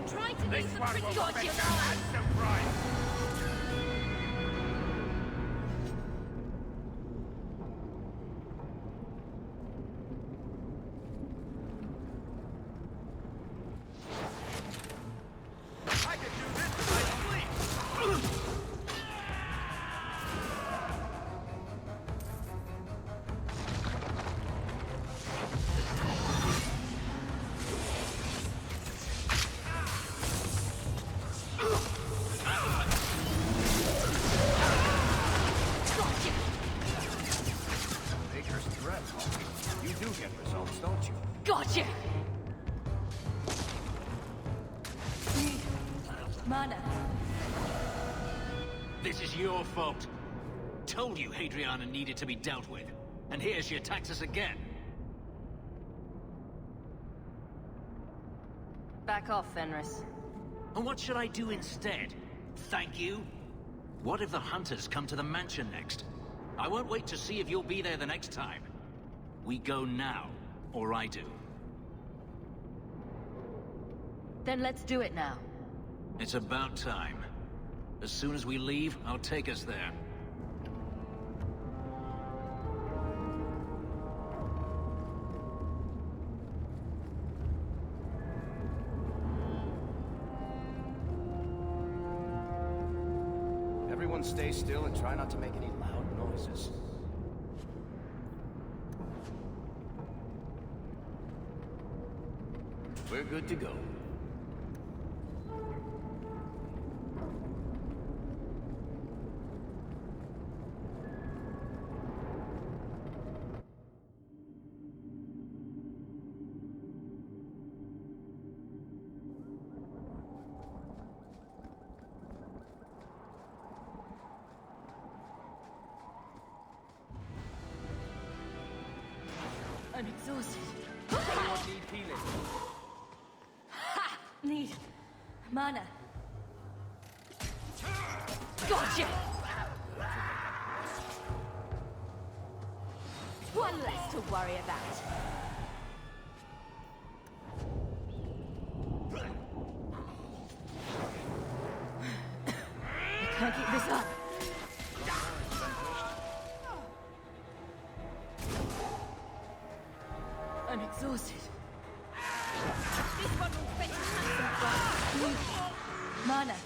Try to use the trick dodge get results, don't you? Gotcha! Mana. This is your fault. Told you Hadriana needed to be dealt with. And here she attacks us again. Back off, Fenris. And what should I do instead? Thank you? What if the hunters come to the mansion next? I won't wait to see if you'll be there the next time. We go now, or I do. Then let's do it now. It's about time. As soon as we leave, I'll take us there. Everyone stay still and try not to make any loud noises. We're good to go. I'm exhausted. Anyone need healing? Ha! Need mana. Gotcha! One less to worry about. I can't keep this up. I'm exhausted. This one will fetch a handsome price. Mana.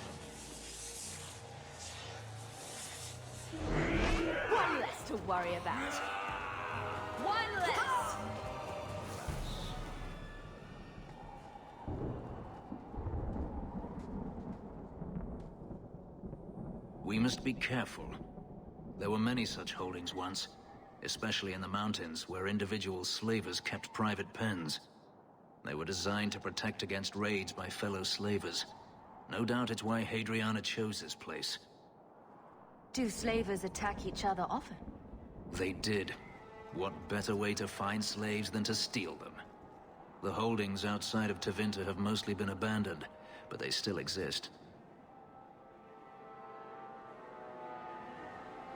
One less to worry about. One less! We must be careful. There were many such holdings once. Especially in the mountains, where individual slavers kept private pens. They were designed to protect against raids by fellow slavers. No doubt it's why Hadriana chose this place. Do slavers attack each other often? They did. What better way to find slaves than to steal them? The holdings outside of Tevinter have mostly been abandoned, but they still exist.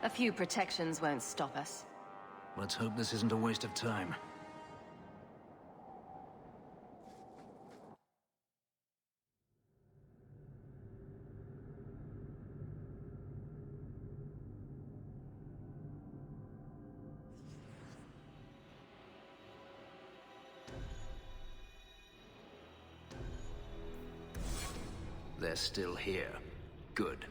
A few protections won't stop us. Let's hope this isn't a waste of time. They're still here. Good.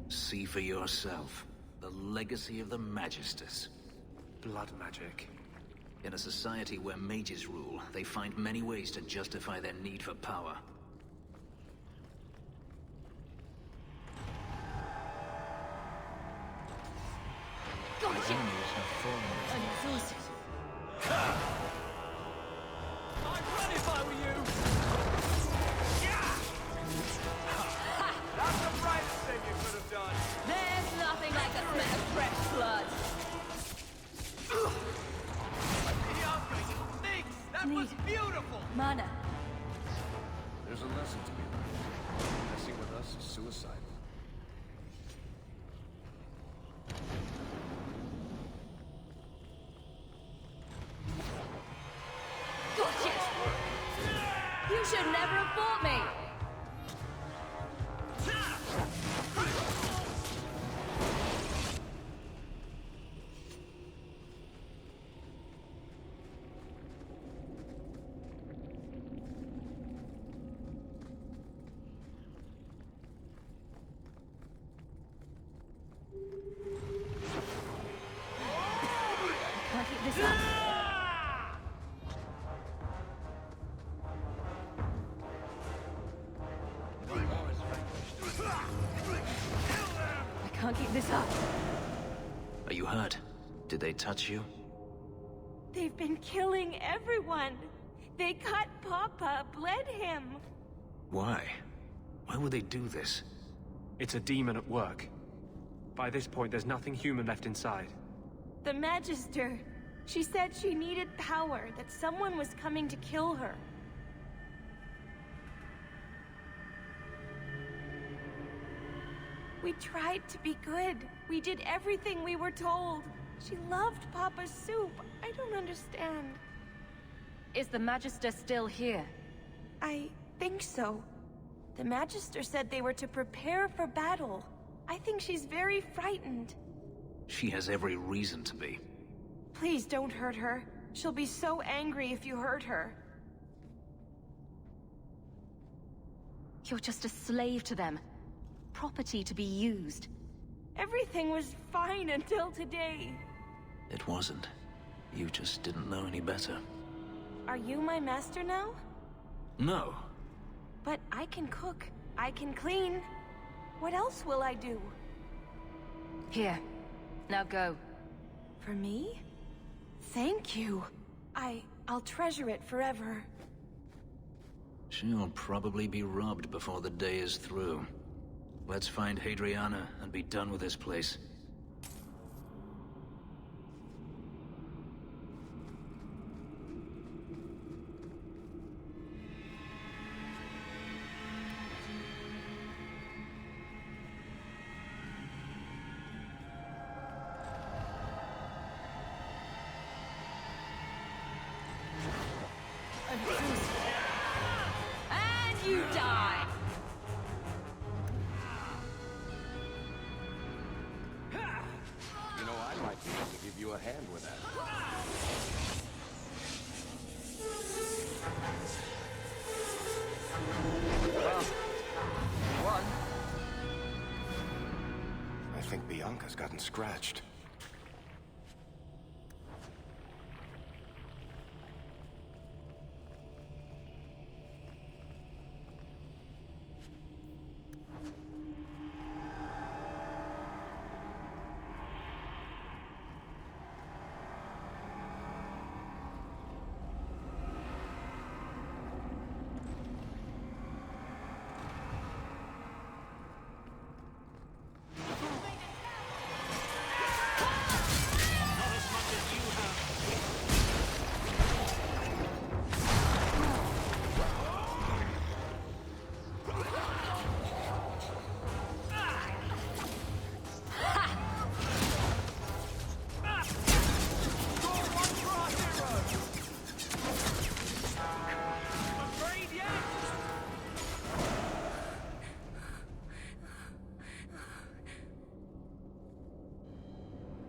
See for yourself. The legacy of the Magisters. Blood magic. In a society where mages rule, they find many ways to justify their need for power. Gotcha! I'm exhausted. I'd run if I were you! That's the brightest thing you could have done! There's nothing like a smell of fresh blood. Thanks! That was beautiful! Mana. There's a lesson to be learned. Messing with us is suicide. Gotcha! You should never have fought me! Can't keep this up. this up. Are you hurt? Did they touch you? They've been killing everyone. They cut Papa, bled him. Why? Why would they do this? It's a demon at work. By this point, there's nothing human left inside. The Magister. She said she needed power, that someone was coming to kill her. We tried to be good. We did everything we were told. She loved Papa's soup. I don't understand. Is the Magister still here? I think so. The Magister said they were to prepare for battle. I think she's very frightened. She has every reason to be. Please don't hurt her. She'll be so angry if you hurt her. You're just a slave to them. Property to be used. Everything was fine until today. It wasn't. You just didn't know any better. Are you my master now? No. But I can cook. I can clean. What else will I do? Here. Now go. For me? Thank you. I'll treasure it forever. She'll probably be robbed before the day is through. Let's find Hadriana and be done with this place. And you die! You know, I might be able to give you a hand with that. Well, one. I think Bianca's gotten scratched.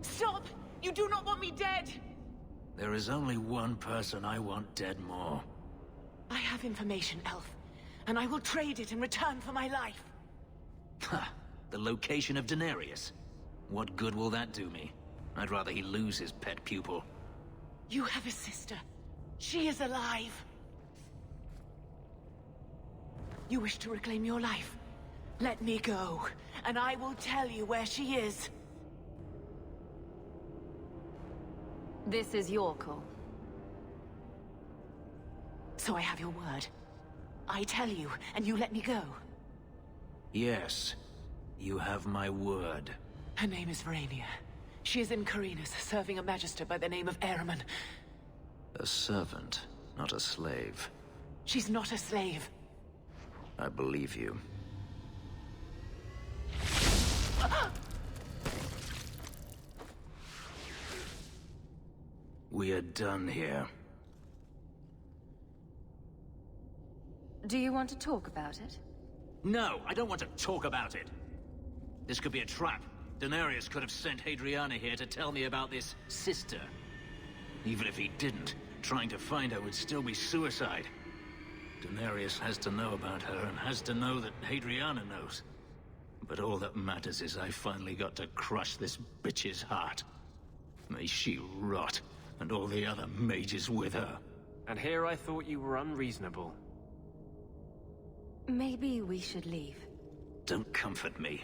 Stop! You do not want me dead! There is only one person I want dead more. I have information, Elf, and I will trade it in return for my life. Ha! The location of Denarius. What good will that do me? I'd rather he lose his pet pupil. You have a sister. She is alive. You wish to reclaim your life? Let me go, and I will tell you where she is. This is your call. So I have your word. I tell you, and you let me go. Yes. You have my word. Her name is Verania. She is in Carinus, serving a magister by the name of Ahriman. A servant, not a slave. She's not a slave. I believe you. We are done here. Do you want to talk about it? No, I don't want to talk about it. This could be a trap. Denarius could have sent Hadriana here to tell me about this sister. Even if he didn't, trying to find her would still be suicide. Denarius has to know about her and has to know that Hadriana knows. But all that matters is I finally got to crush this bitch's heart. May she rot, and all the other mages with her. And here I thought you were unreasonable. Maybe we should leave. Don't comfort me.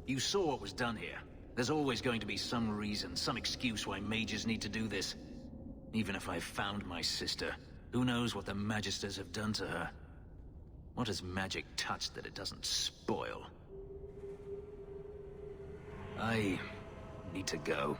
You saw what was done here. There's always going to be some reason, some excuse why mages need to do this. Even if I found my sister, who knows what the Magisters have done to her? What has magic touched that it doesn't spoil? I need to go.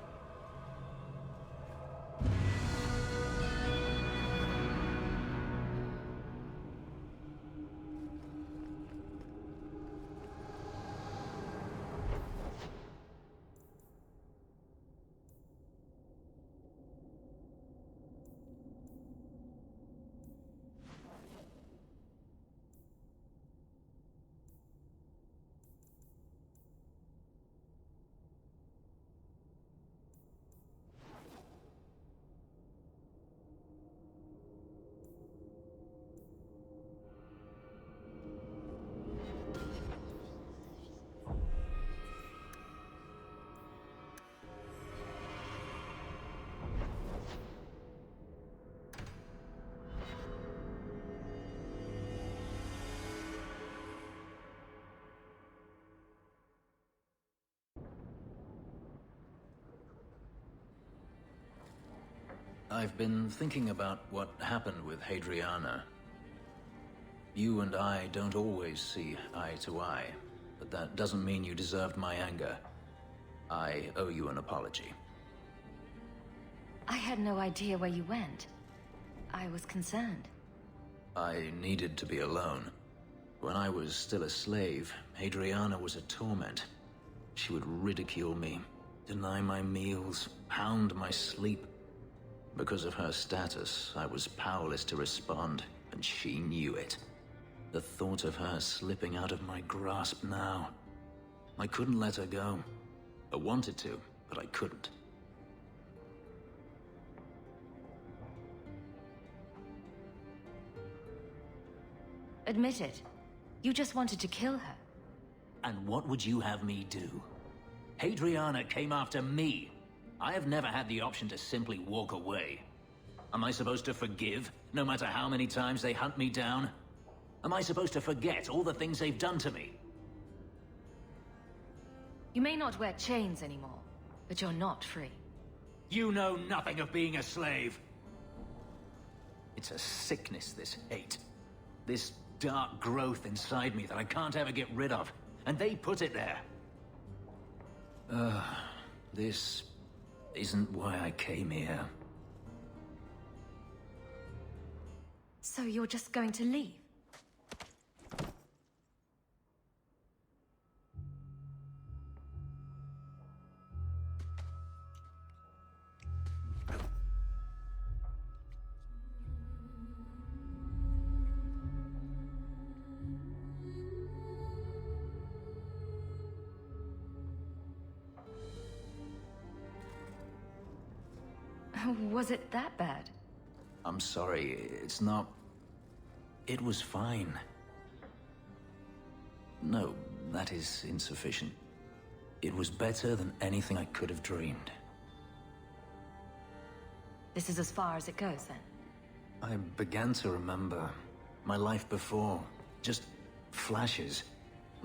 I've been thinking about what happened with Hadriana. You and I don't always see eye to eye, but that doesn't mean you deserved my anger. I owe you an apology. I had no idea where you went. I was concerned. I needed to be alone. When I was still a slave, Hadriana was a torment. She would ridicule me, deny my meals, pound my sleep. Because of her status, I was powerless to respond, and she knew it. The thought of her slipping out of my grasp now. I couldn't let her go. I wanted to, but I couldn't. Admit it. You just wanted to kill her. And what would you have me do? Hadriana came after me. I have never had the option to simply walk away. Am I supposed to forgive, no matter how many times they hunt me down? Am I supposed to forget all the things they've done to me? You may not wear chains anymore, but you're not free. You know nothing of being a slave. It's a sickness, this hate. This dark growth inside me that I can't ever get rid of. And they put it there. This isn't why I came here. So you're just going to leave? Was it that bad? I'm sorry, it's not... It was fine. No, that is insufficient. It was better than anything I could have dreamed. This is as far as it goes, then? I began to remember my life before. Just flashes.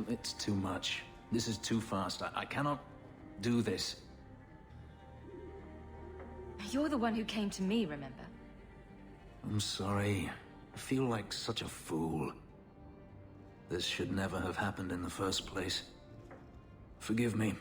It's too much. This is too fast. I cannot do this. You're the one who came to me, remember? I'm sorry. I feel like such a fool. This should never have happened in the first place. Forgive me.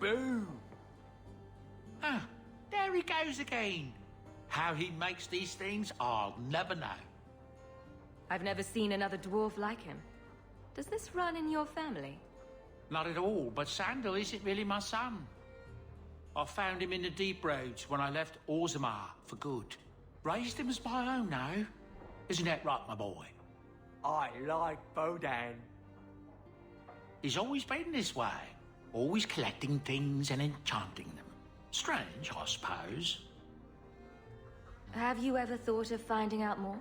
Boo! Ah, there he goes again. How he makes these things, I'll never know. I've never seen another dwarf like him. Does this run in your family? Not at all, but Sandal isn't really my son. I found him in the deep roads when I left Orzammar for good. Raised him as my own now. Isn't that right, my boy? I like Bodan. He's always been this way. Always collecting things and enchanting them. Strange, I suppose. Have you ever thought of finding out more?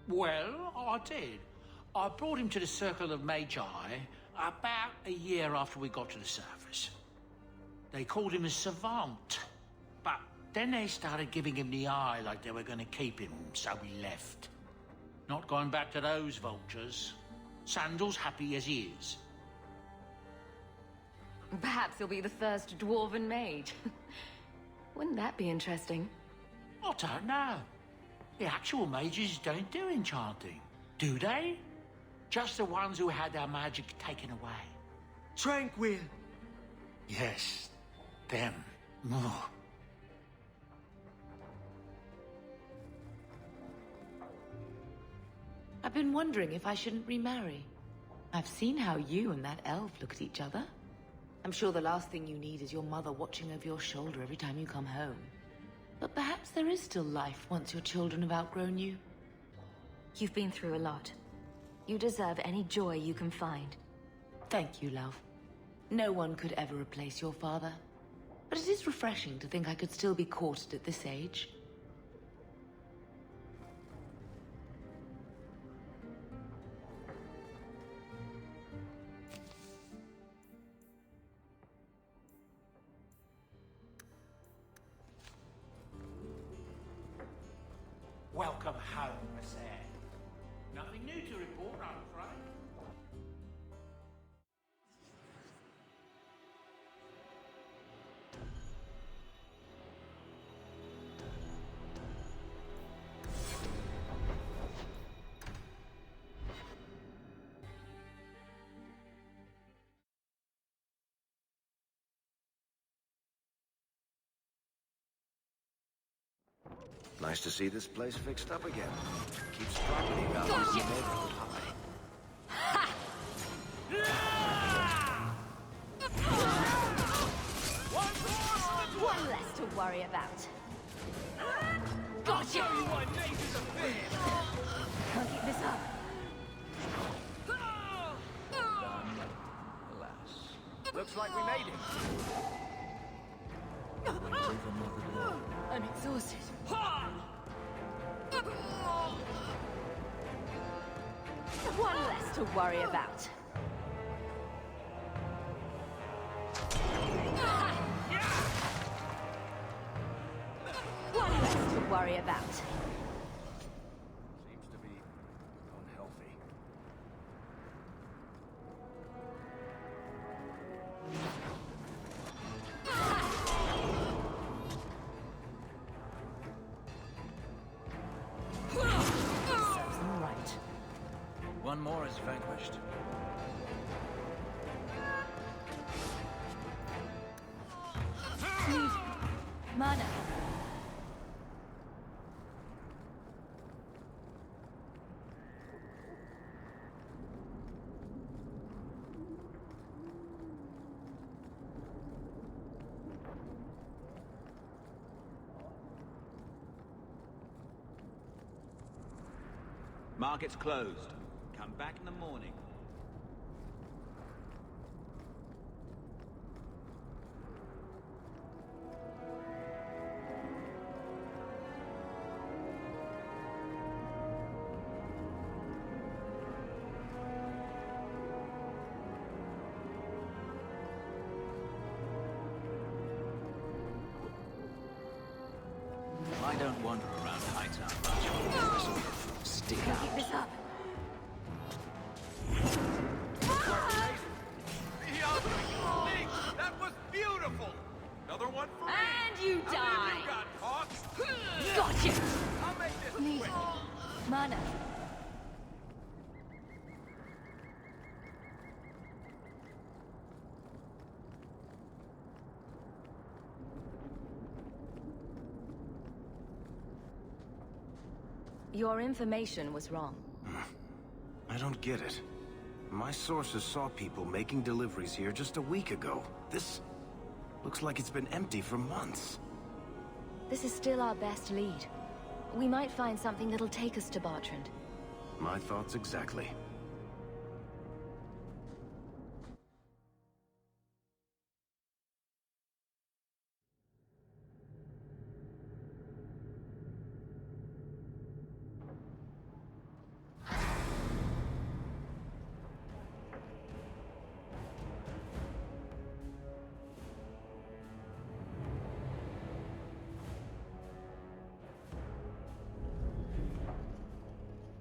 Well, I did. I brought him to the Circle of Magi about a year after we got to the surface. They called him a savant, but then they started giving him the eye like they were going to keep him, so we left. Not going back to those vultures. Sandal's happy as he is. Perhaps he'll be the first dwarven mage. Wouldn't that be interesting? I don't know. The actual mages don't do enchanting, do they? Just the ones who had their magic taken away. Tranquil. Yes, them. Oh. I've been wondering if I shouldn't remarry. I've seen how you and that elf look at each other. I'm sure the last thing you need is your mother watching over your shoulder every time you come home. But perhaps there is still life once your children have outgrown you. You've been through a lot. You deserve any joy you can find. Thank you, love. No one could ever replace your father. But it is refreshing to think I could still be courted at this age. Welcome home, Miss Anne. Nothing new to report, I'm afraid. Nice to see this place fixed up again. Keeps property values in the neighborhood high. One less to worry about. Gotcha! Can't keep this up. Alas. Looks like we made it. I'm exhausted. One less to worry about. One less to worry about. Seems to be unhealthy. Serves them right. One more is vanquished. Need mana. Market's closed. Come back in the morning. I don't wander around Hightown much. Stick Can't out. keep this up. Your information was wrong. I don't get it. My sources saw people making deliveries here just a week ago. This looks like it's been empty for months. This is still our best lead. We might find something that'll take us to Bartrand. My thoughts exactly.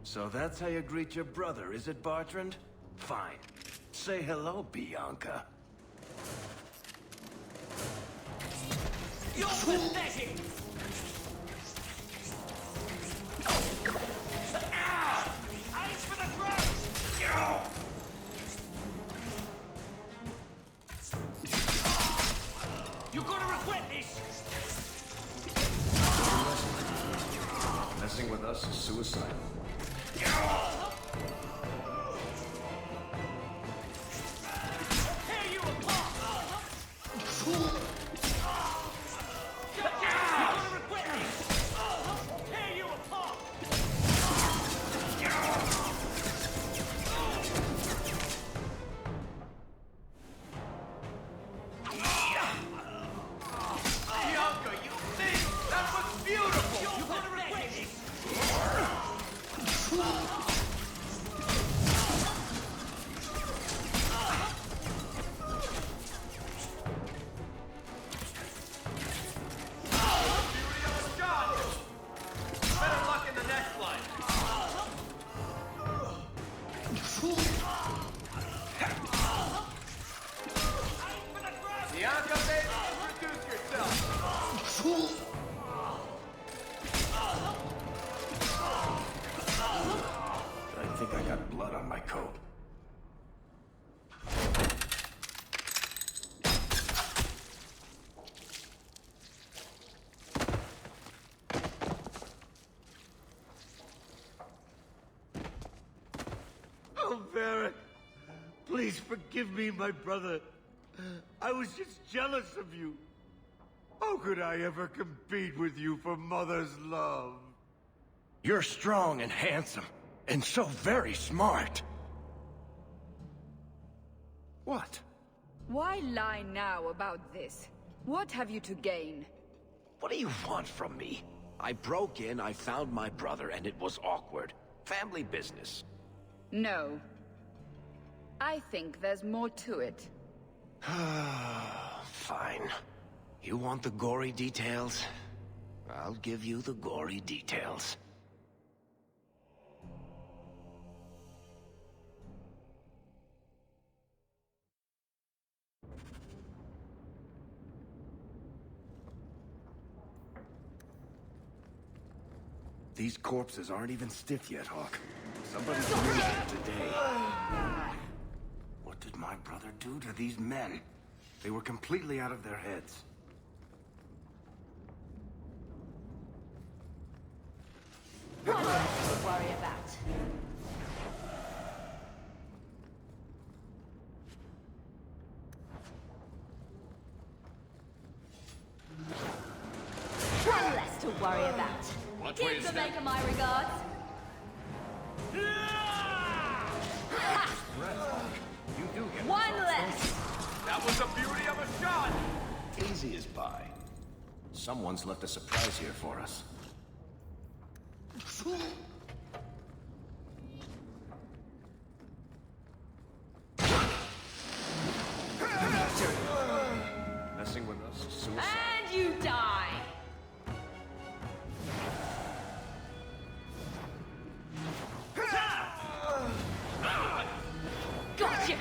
So that's how you greet your brother, is it, Bartrand? Fine. Say hello, Bianca. You're pathetic! Eyes for the throat! You're gonna regret this! Messing with us is suicide. Tear you apart! You're gonna regret this! Tear you apart! Bianca, you think? That was beautiful! You're gonna regret this! Better luck in the next line. Bianca, baby, introduce yourself. I think I got blood on my coat. Oh, Varric, please forgive me, my brother. I was just jealous of you. How could I ever compete with you for Mother's love? You're strong and handsome, and so very smart. What? Why lie now about this? What have you to gain? What do you want from me? I broke in, I found my brother, and it was awkward. Family business. No. I think there's more to it. Fine. You want the gory details? I'll give you the gory details. These corpses aren't even stiff yet, Hawk. Somebody's doing it today. What did my brother do to these men? They were completely out of their heads. One less to worry about. One less to worry about. Watch where you Give the step. maker my regards. You do get One less. That was the beauty of a shot! Easy as pie. Someone's left a surprise here for us. Messing with us is suicide. And you die. Gotcha.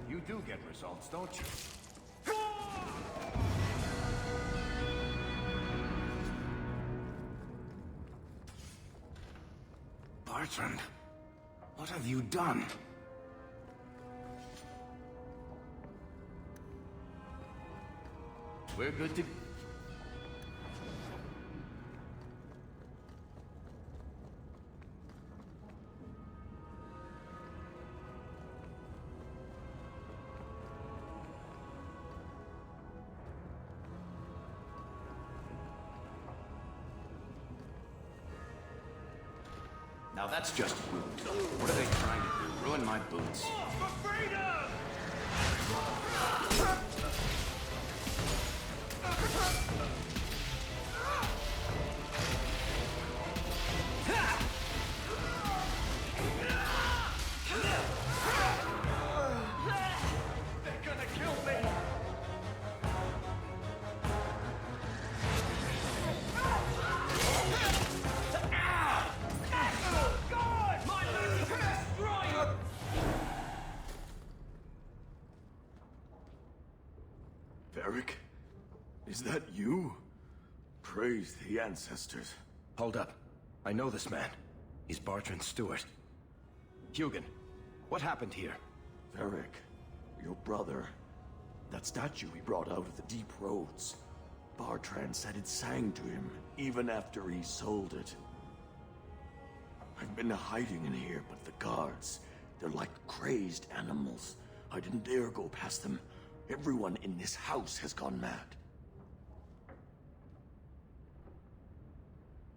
You do get results, don't you? Bartrand, what have you done? We're good to... Now that's just rude. What are they trying to do? Ruin my boots? For freedom! They're gonna kill me! God! My moves destroyed! Varric? Is that you? Praise the ancestors. Hold up. I know this man. He's Bartrand Stewart. Hugin, what happened here? Varric, your brother. That statue he brought out of the deep roads. Bartrand said it sang to him, even after he sold it. I've been hiding in here, but the guards, they're like crazed animals. I didn't dare go past them. Everyone in this house has gone mad.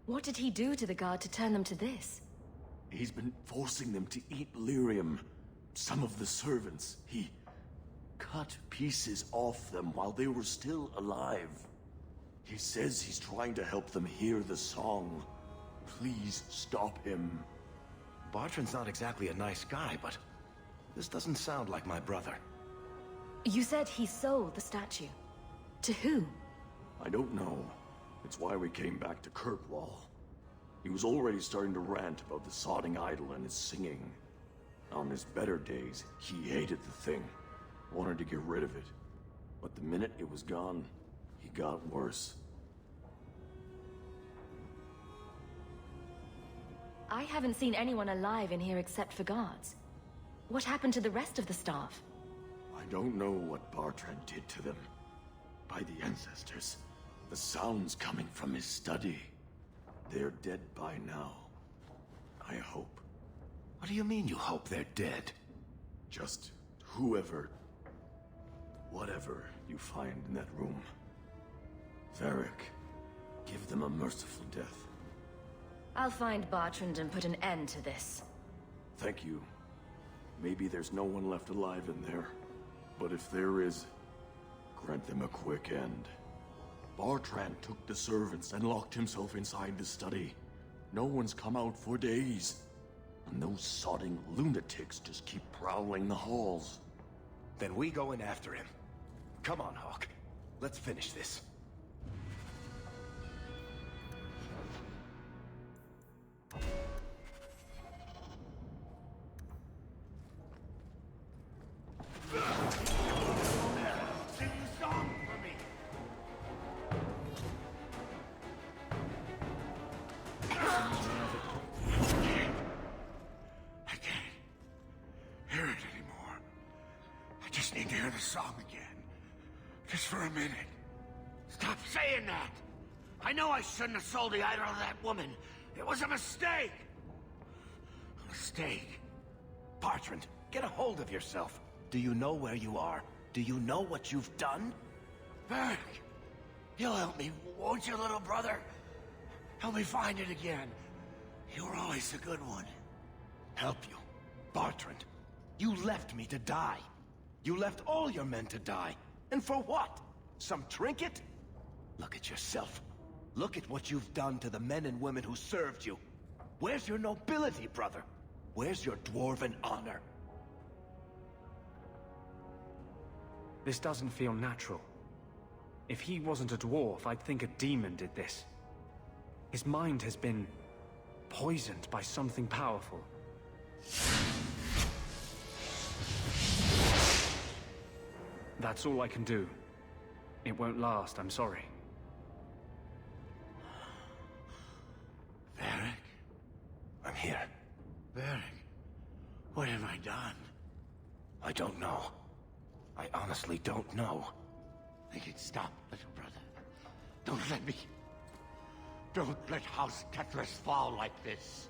What did he do to the guard to turn them to this? He's been forcing them to eat lyrium. Some of the servants, he cut pieces off them while they were still alive. He says he's trying to help them hear the song. Please stop him. Bartrand's not exactly a nice guy, but this doesn't sound like my brother. You said he sold the statue. To who? I don't know. It's why we came back to Kirkwall. He was already starting to rant about the sodding idol and his singing. On his better days, he hated the thing. Wanted to get rid of it. But the minute it was gone, he got worse. I haven't seen anyone alive in here except for guards. What happened to the rest of the staff? I don't know what Bartrand did to them. By the ancestors, the sounds coming from his study. They're dead by now. I hope. What do you mean you hope they're dead? Just whoever, whatever you find in that room. Varric, give them a merciful death. I'll find Bartrand and put an end to this. Thank you. Maybe there's no one left alive in there. But if there is, grant them a quick end. Bartrand took the servants and locked himself inside the study. No one's come out for days. And those sodding lunatics just keep prowling the halls. Then we go in after him. Come on, Hawke. Let's finish this. Sing a song for me. I can't hear it anymore. I just need to hear the song again. Just for a minute. Stop saying that! I know I shouldn't have sold the idol to that woman. It was a mistake! A mistake. Bartrand, get a hold of yourself. Do you know where you are? Do you know what you've done? Varric, you'll help me, won't you, little brother? Help me find it again. You were always a good one. Help you? Bartrand, you left me to die. You left all your men to die. And for what? Some trinket? Look at yourself. Look at what you've done to the men and women who served you. Where's your nobility, brother? Where's your dwarven honor? This doesn't feel natural. If he wasn't a dwarf, I'd think a demon did this. His mind has been poisoned by something powerful. That's all I can do. It won't last, I'm sorry. Varric? I'm here. Varric, what have I done? I don't know. I honestly don't know. Make it stop, little brother. Don't let me... Don't let House Kethris fall like this.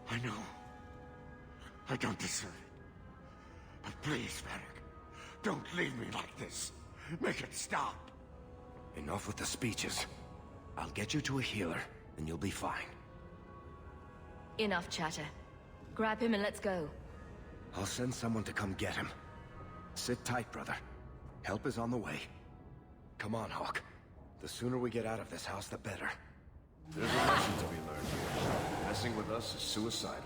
I know. I don't deserve it. But please, Varric, don't leave me like this. Make it stop. Enough with the speeches. I'll get you to a healer, and you'll be fine. Enough chatter. Grab him and let's go. I'll send someone to come get him. Sit tight, brother. Help is on the way. Come on, Hawk. The sooner we get out of this house, the better. There's a lesson to be learned here. Messing with us is suicidal.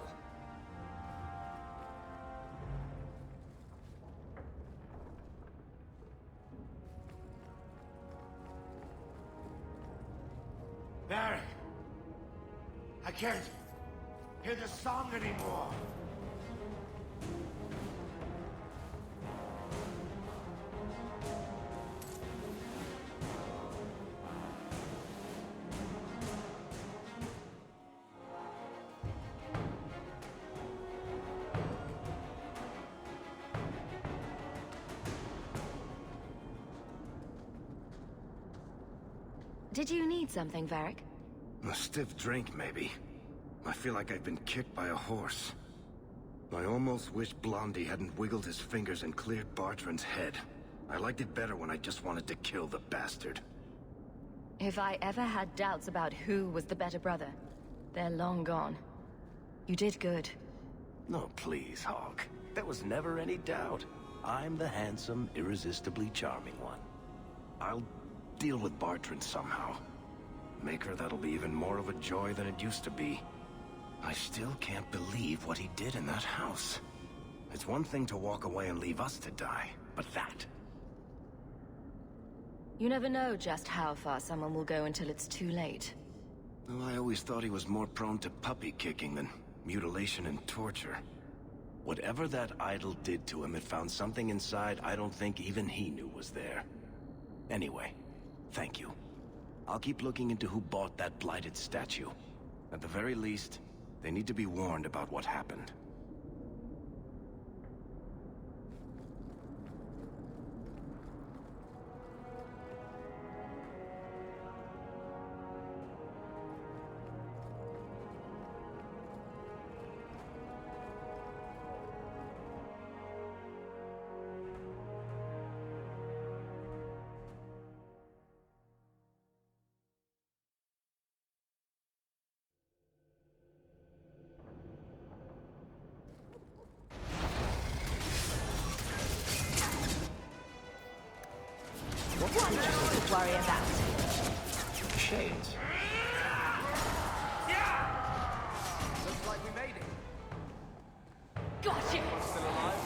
Barry! I can't hear the song anymore! Did you need something, Varric? A stiff drink, maybe. I feel like I've been kicked by a horse. I almost wish Blondie hadn't wiggled his fingers and cleared Bartrand's head. I liked it better when I just wanted to kill the bastard. If I ever had doubts about who was the better brother, they're long gone. You did good. No, please, Hawk. There was never any doubt. I'm the handsome, irresistibly charming one. I'll deal with Bartrand somehow. Make her that'll be even more of a joy than it used to be. I still can't believe what he did in that house. It's one thing to walk away and leave us to die, but that... You never know just how far someone will go until it's too late. Well, I always thought he was more prone to puppy kicking than mutilation and torture. Whatever that idol did to him, it found something inside I don't think even he knew was there. Anyway, thank you. I'll keep looking into who bought that blighted statue. At the very least, they need to be warned about what happened. One less to worry about. Shades. Looks like we made it. Gotcha! Still alive?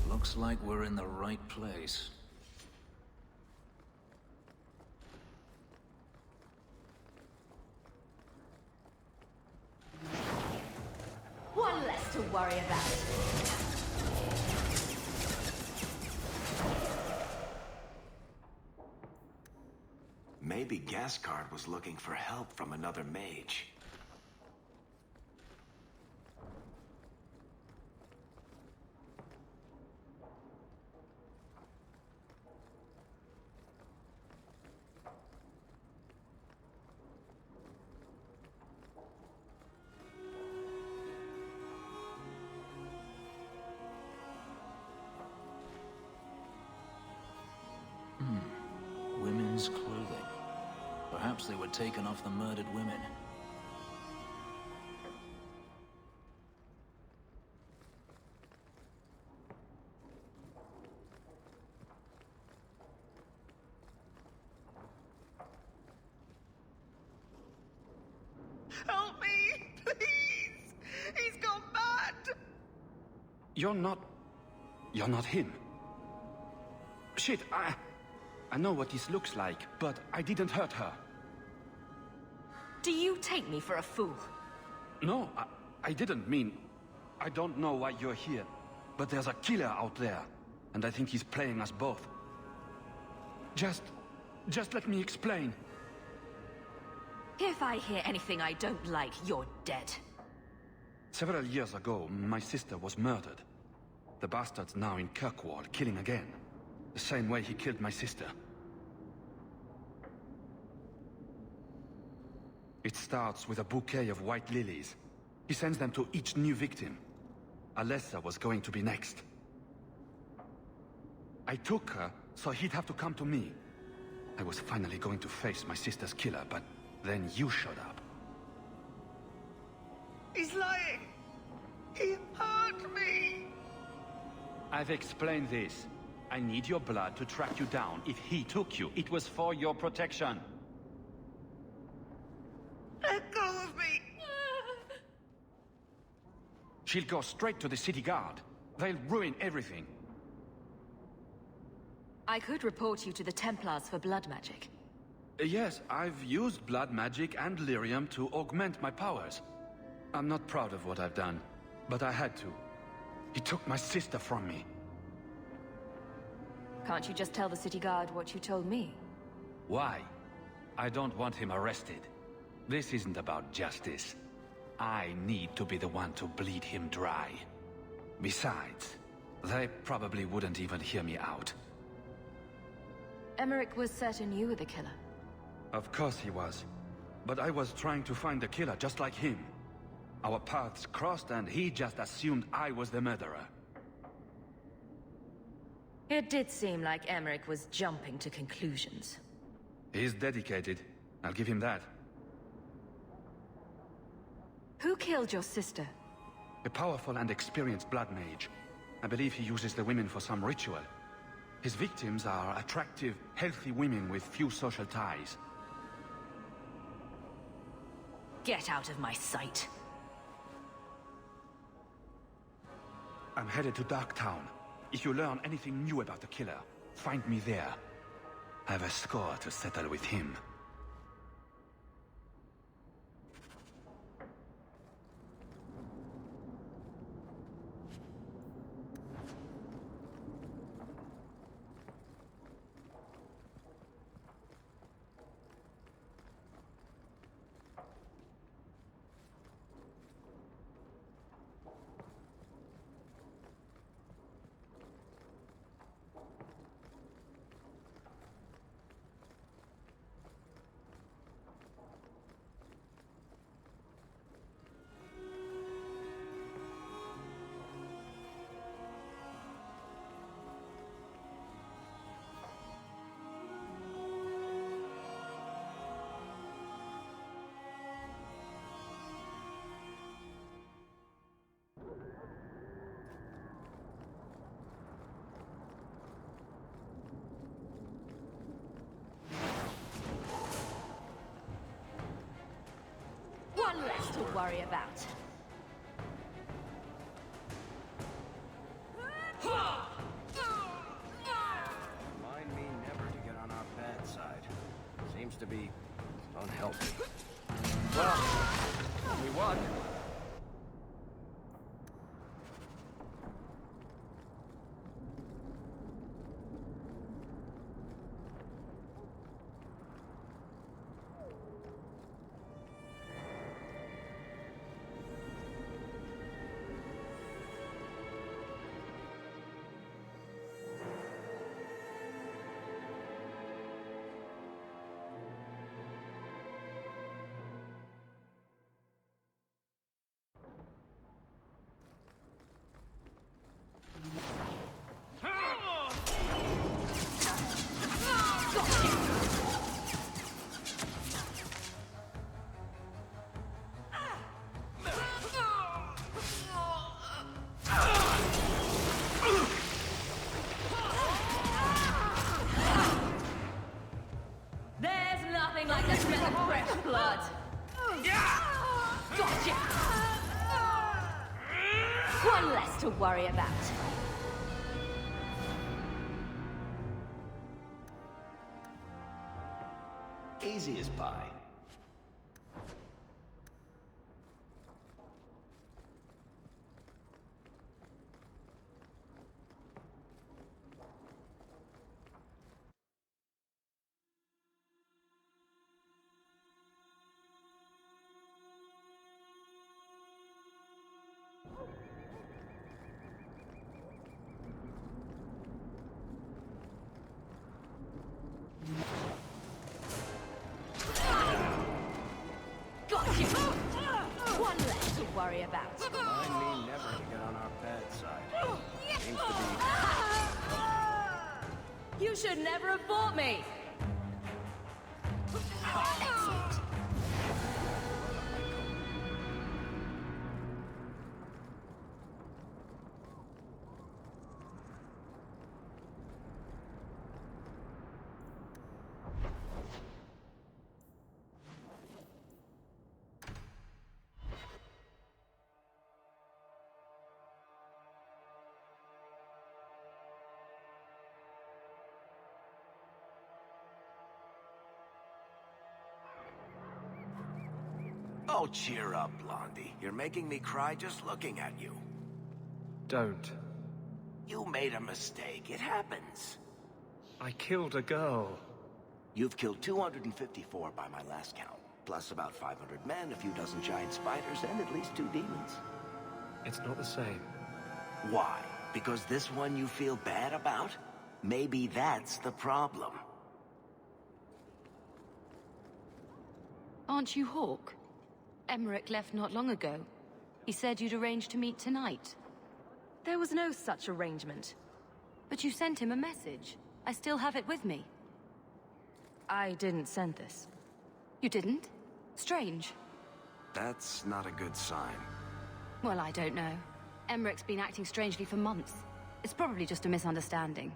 Looks like we're in the right place. One less to worry about. Maybe Gascard was looking for help from another mage. Women's clothing. Perhaps they were taken off the murdered women. Help me! Please! He's gone mad! You're not him. Shit, I know what this looks like, but I didn't hurt her. Do you take me for a fool? No, I didn't mean... I don't know why you're here, but there's a killer out there, and I think he's playing us both. Just let me explain. If I hear anything I don't like, you're dead. Several years ago, my sister was murdered. The bastard's now in Kirkwall, killing again. The same way he killed my sister. It starts with a bouquet of white lilies. He sends them to each new victim. Alessa was going to be next. I took her, so he'd have to come to me. I was finally going to face my sister's killer, but then you showed up. He hurt me! I've explained this. I need your blood to track you down. If he took you, it was for your protection. Let go of me! She'll go straight to the city guard. They'll ruin everything. I could report you to the Templars for blood magic. Yes, I've used blood magic and lyrium to augment my powers. I'm not proud of what I've done, but I had to. He took my sister from me. Can't you just tell the city guard what you told me? Why? I don't want him arrested. This isn't about justice. I need to be the one to bleed him dry. Besides, they probably wouldn't even hear me out. Emmerich was certain you were the killer. Of course he was. But I was trying to find the killer just like him. Our paths crossed and he just assumed I was the murderer. It did seem like Emmerich was jumping to conclusions. He's dedicated. I'll give him that. Who killed your sister? A powerful and experienced blood mage. I believe he uses the women for some ritual. His victims are attractive, healthy women with few social ties. Get out of my sight. I'm headed to Darktown. If you learn anything new about the killer, find me there. I have a score to settle with him. One less to worry about. Remind me never to get on our bad side. Seems to be unhealthy. Well, we won. There's nothing like the smell of fresh blood. Gotcha! One less to worry about. Easy as pie. Gotcha! One less to worry about. Remind me never to get on our bad side. Seems to be... You should never have fought me. Excellent. Oh, cheer up, Blondie. You're making me cry just looking at you. Don't. You made a mistake. It happens. I killed a girl. You've killed 254 by my last count. Plus about 500 men, a few dozen giant spiders, and at least 2 demons. It's not the same. Why? Because this one you feel bad about? Maybe that's the problem. Aren't you Hawk? Emmerich left not long ago. He said you'd arranged to meet tonight. There was no such arrangement. But you sent him a message. I still have it with me. I didn't send this. You didn't? Strange. That's not a good sign. Well, I don't know. Emmerich's been acting strangely for months. It's probably just a misunderstanding.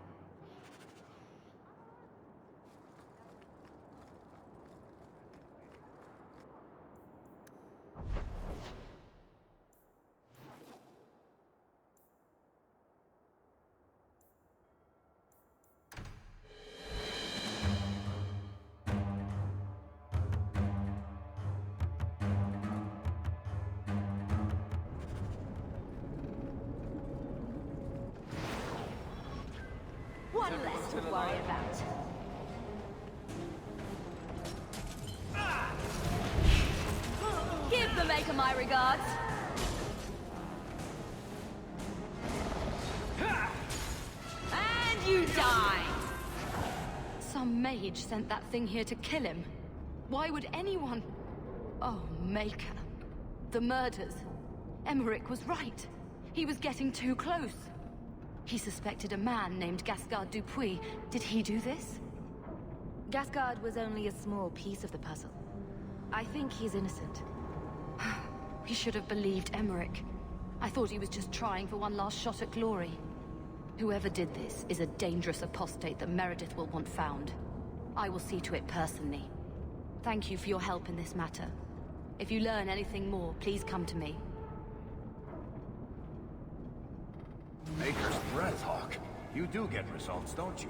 One less to worry about. Give the Maker my regards. And you die! Some mage sent that thing here to kill him. Why would anyone... Oh, Maker. The murders. Emmerich was right. He was getting too close. He suspected a man named Gascard Dupuis. Did he do this? Gascard was only a small piece of the puzzle. I think he's innocent. We should have believed Emmerich. I thought he was just trying for one last shot at glory. Whoever did this is a dangerous apostate that Meredith will want found. I will see to it personally. Thank you for your help in this matter. If you learn anything more, please come to me. Maker's breath, Hawk. You do get results, don't you?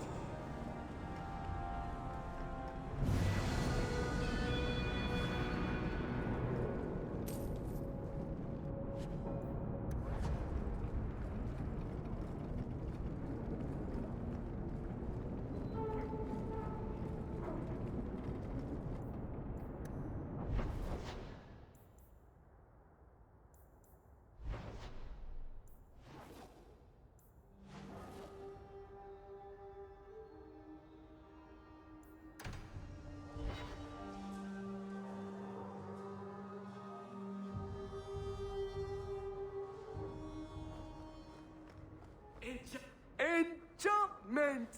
Enchantment!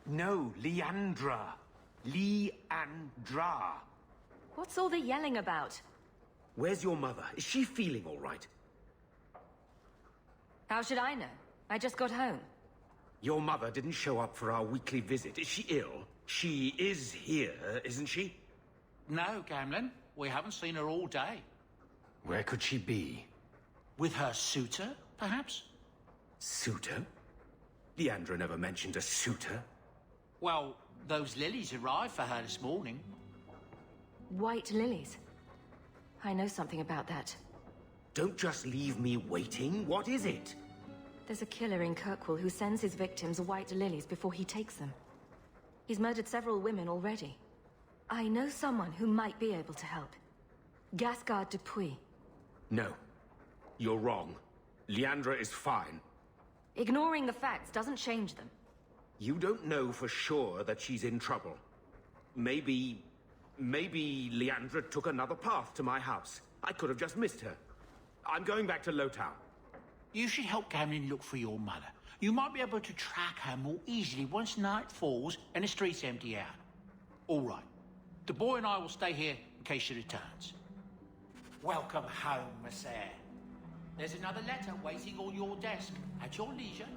No, Leandra. Leandra. What's all the yelling about? Where's your mother? Is she feeling all right? How should I know? I just got home. Your mother didn't show up for our weekly visit. Is she ill? She is here, isn't she? No, Gamlin. We haven't seen her all day. Where could she be? With her suitor, perhaps? Suitor? Leandra never mentioned a suitor. Well, those lilies arrived for her this morning. White lilies. I know something about that. Don't just leave me waiting. What is it? There's a killer in Kirkwall who sends his victims white lilies before he takes them. He's murdered several women already. I know someone who might be able to help. Gascard Dupuis. No. You're wrong. Leandra is fine. Ignoring the facts doesn't change them. You don't know for sure that she's in trouble. Maybe Leandra took another path to my house. I could have just missed her. I'm going back to Lowtown. You should help Gamlin look for your mother. You might be able to track her more easily once night falls and the streets empty out. All right. The boy and I will stay here in case she returns. Welcome home, Miss Eyre. There's another letter waiting on your desk at your leisure.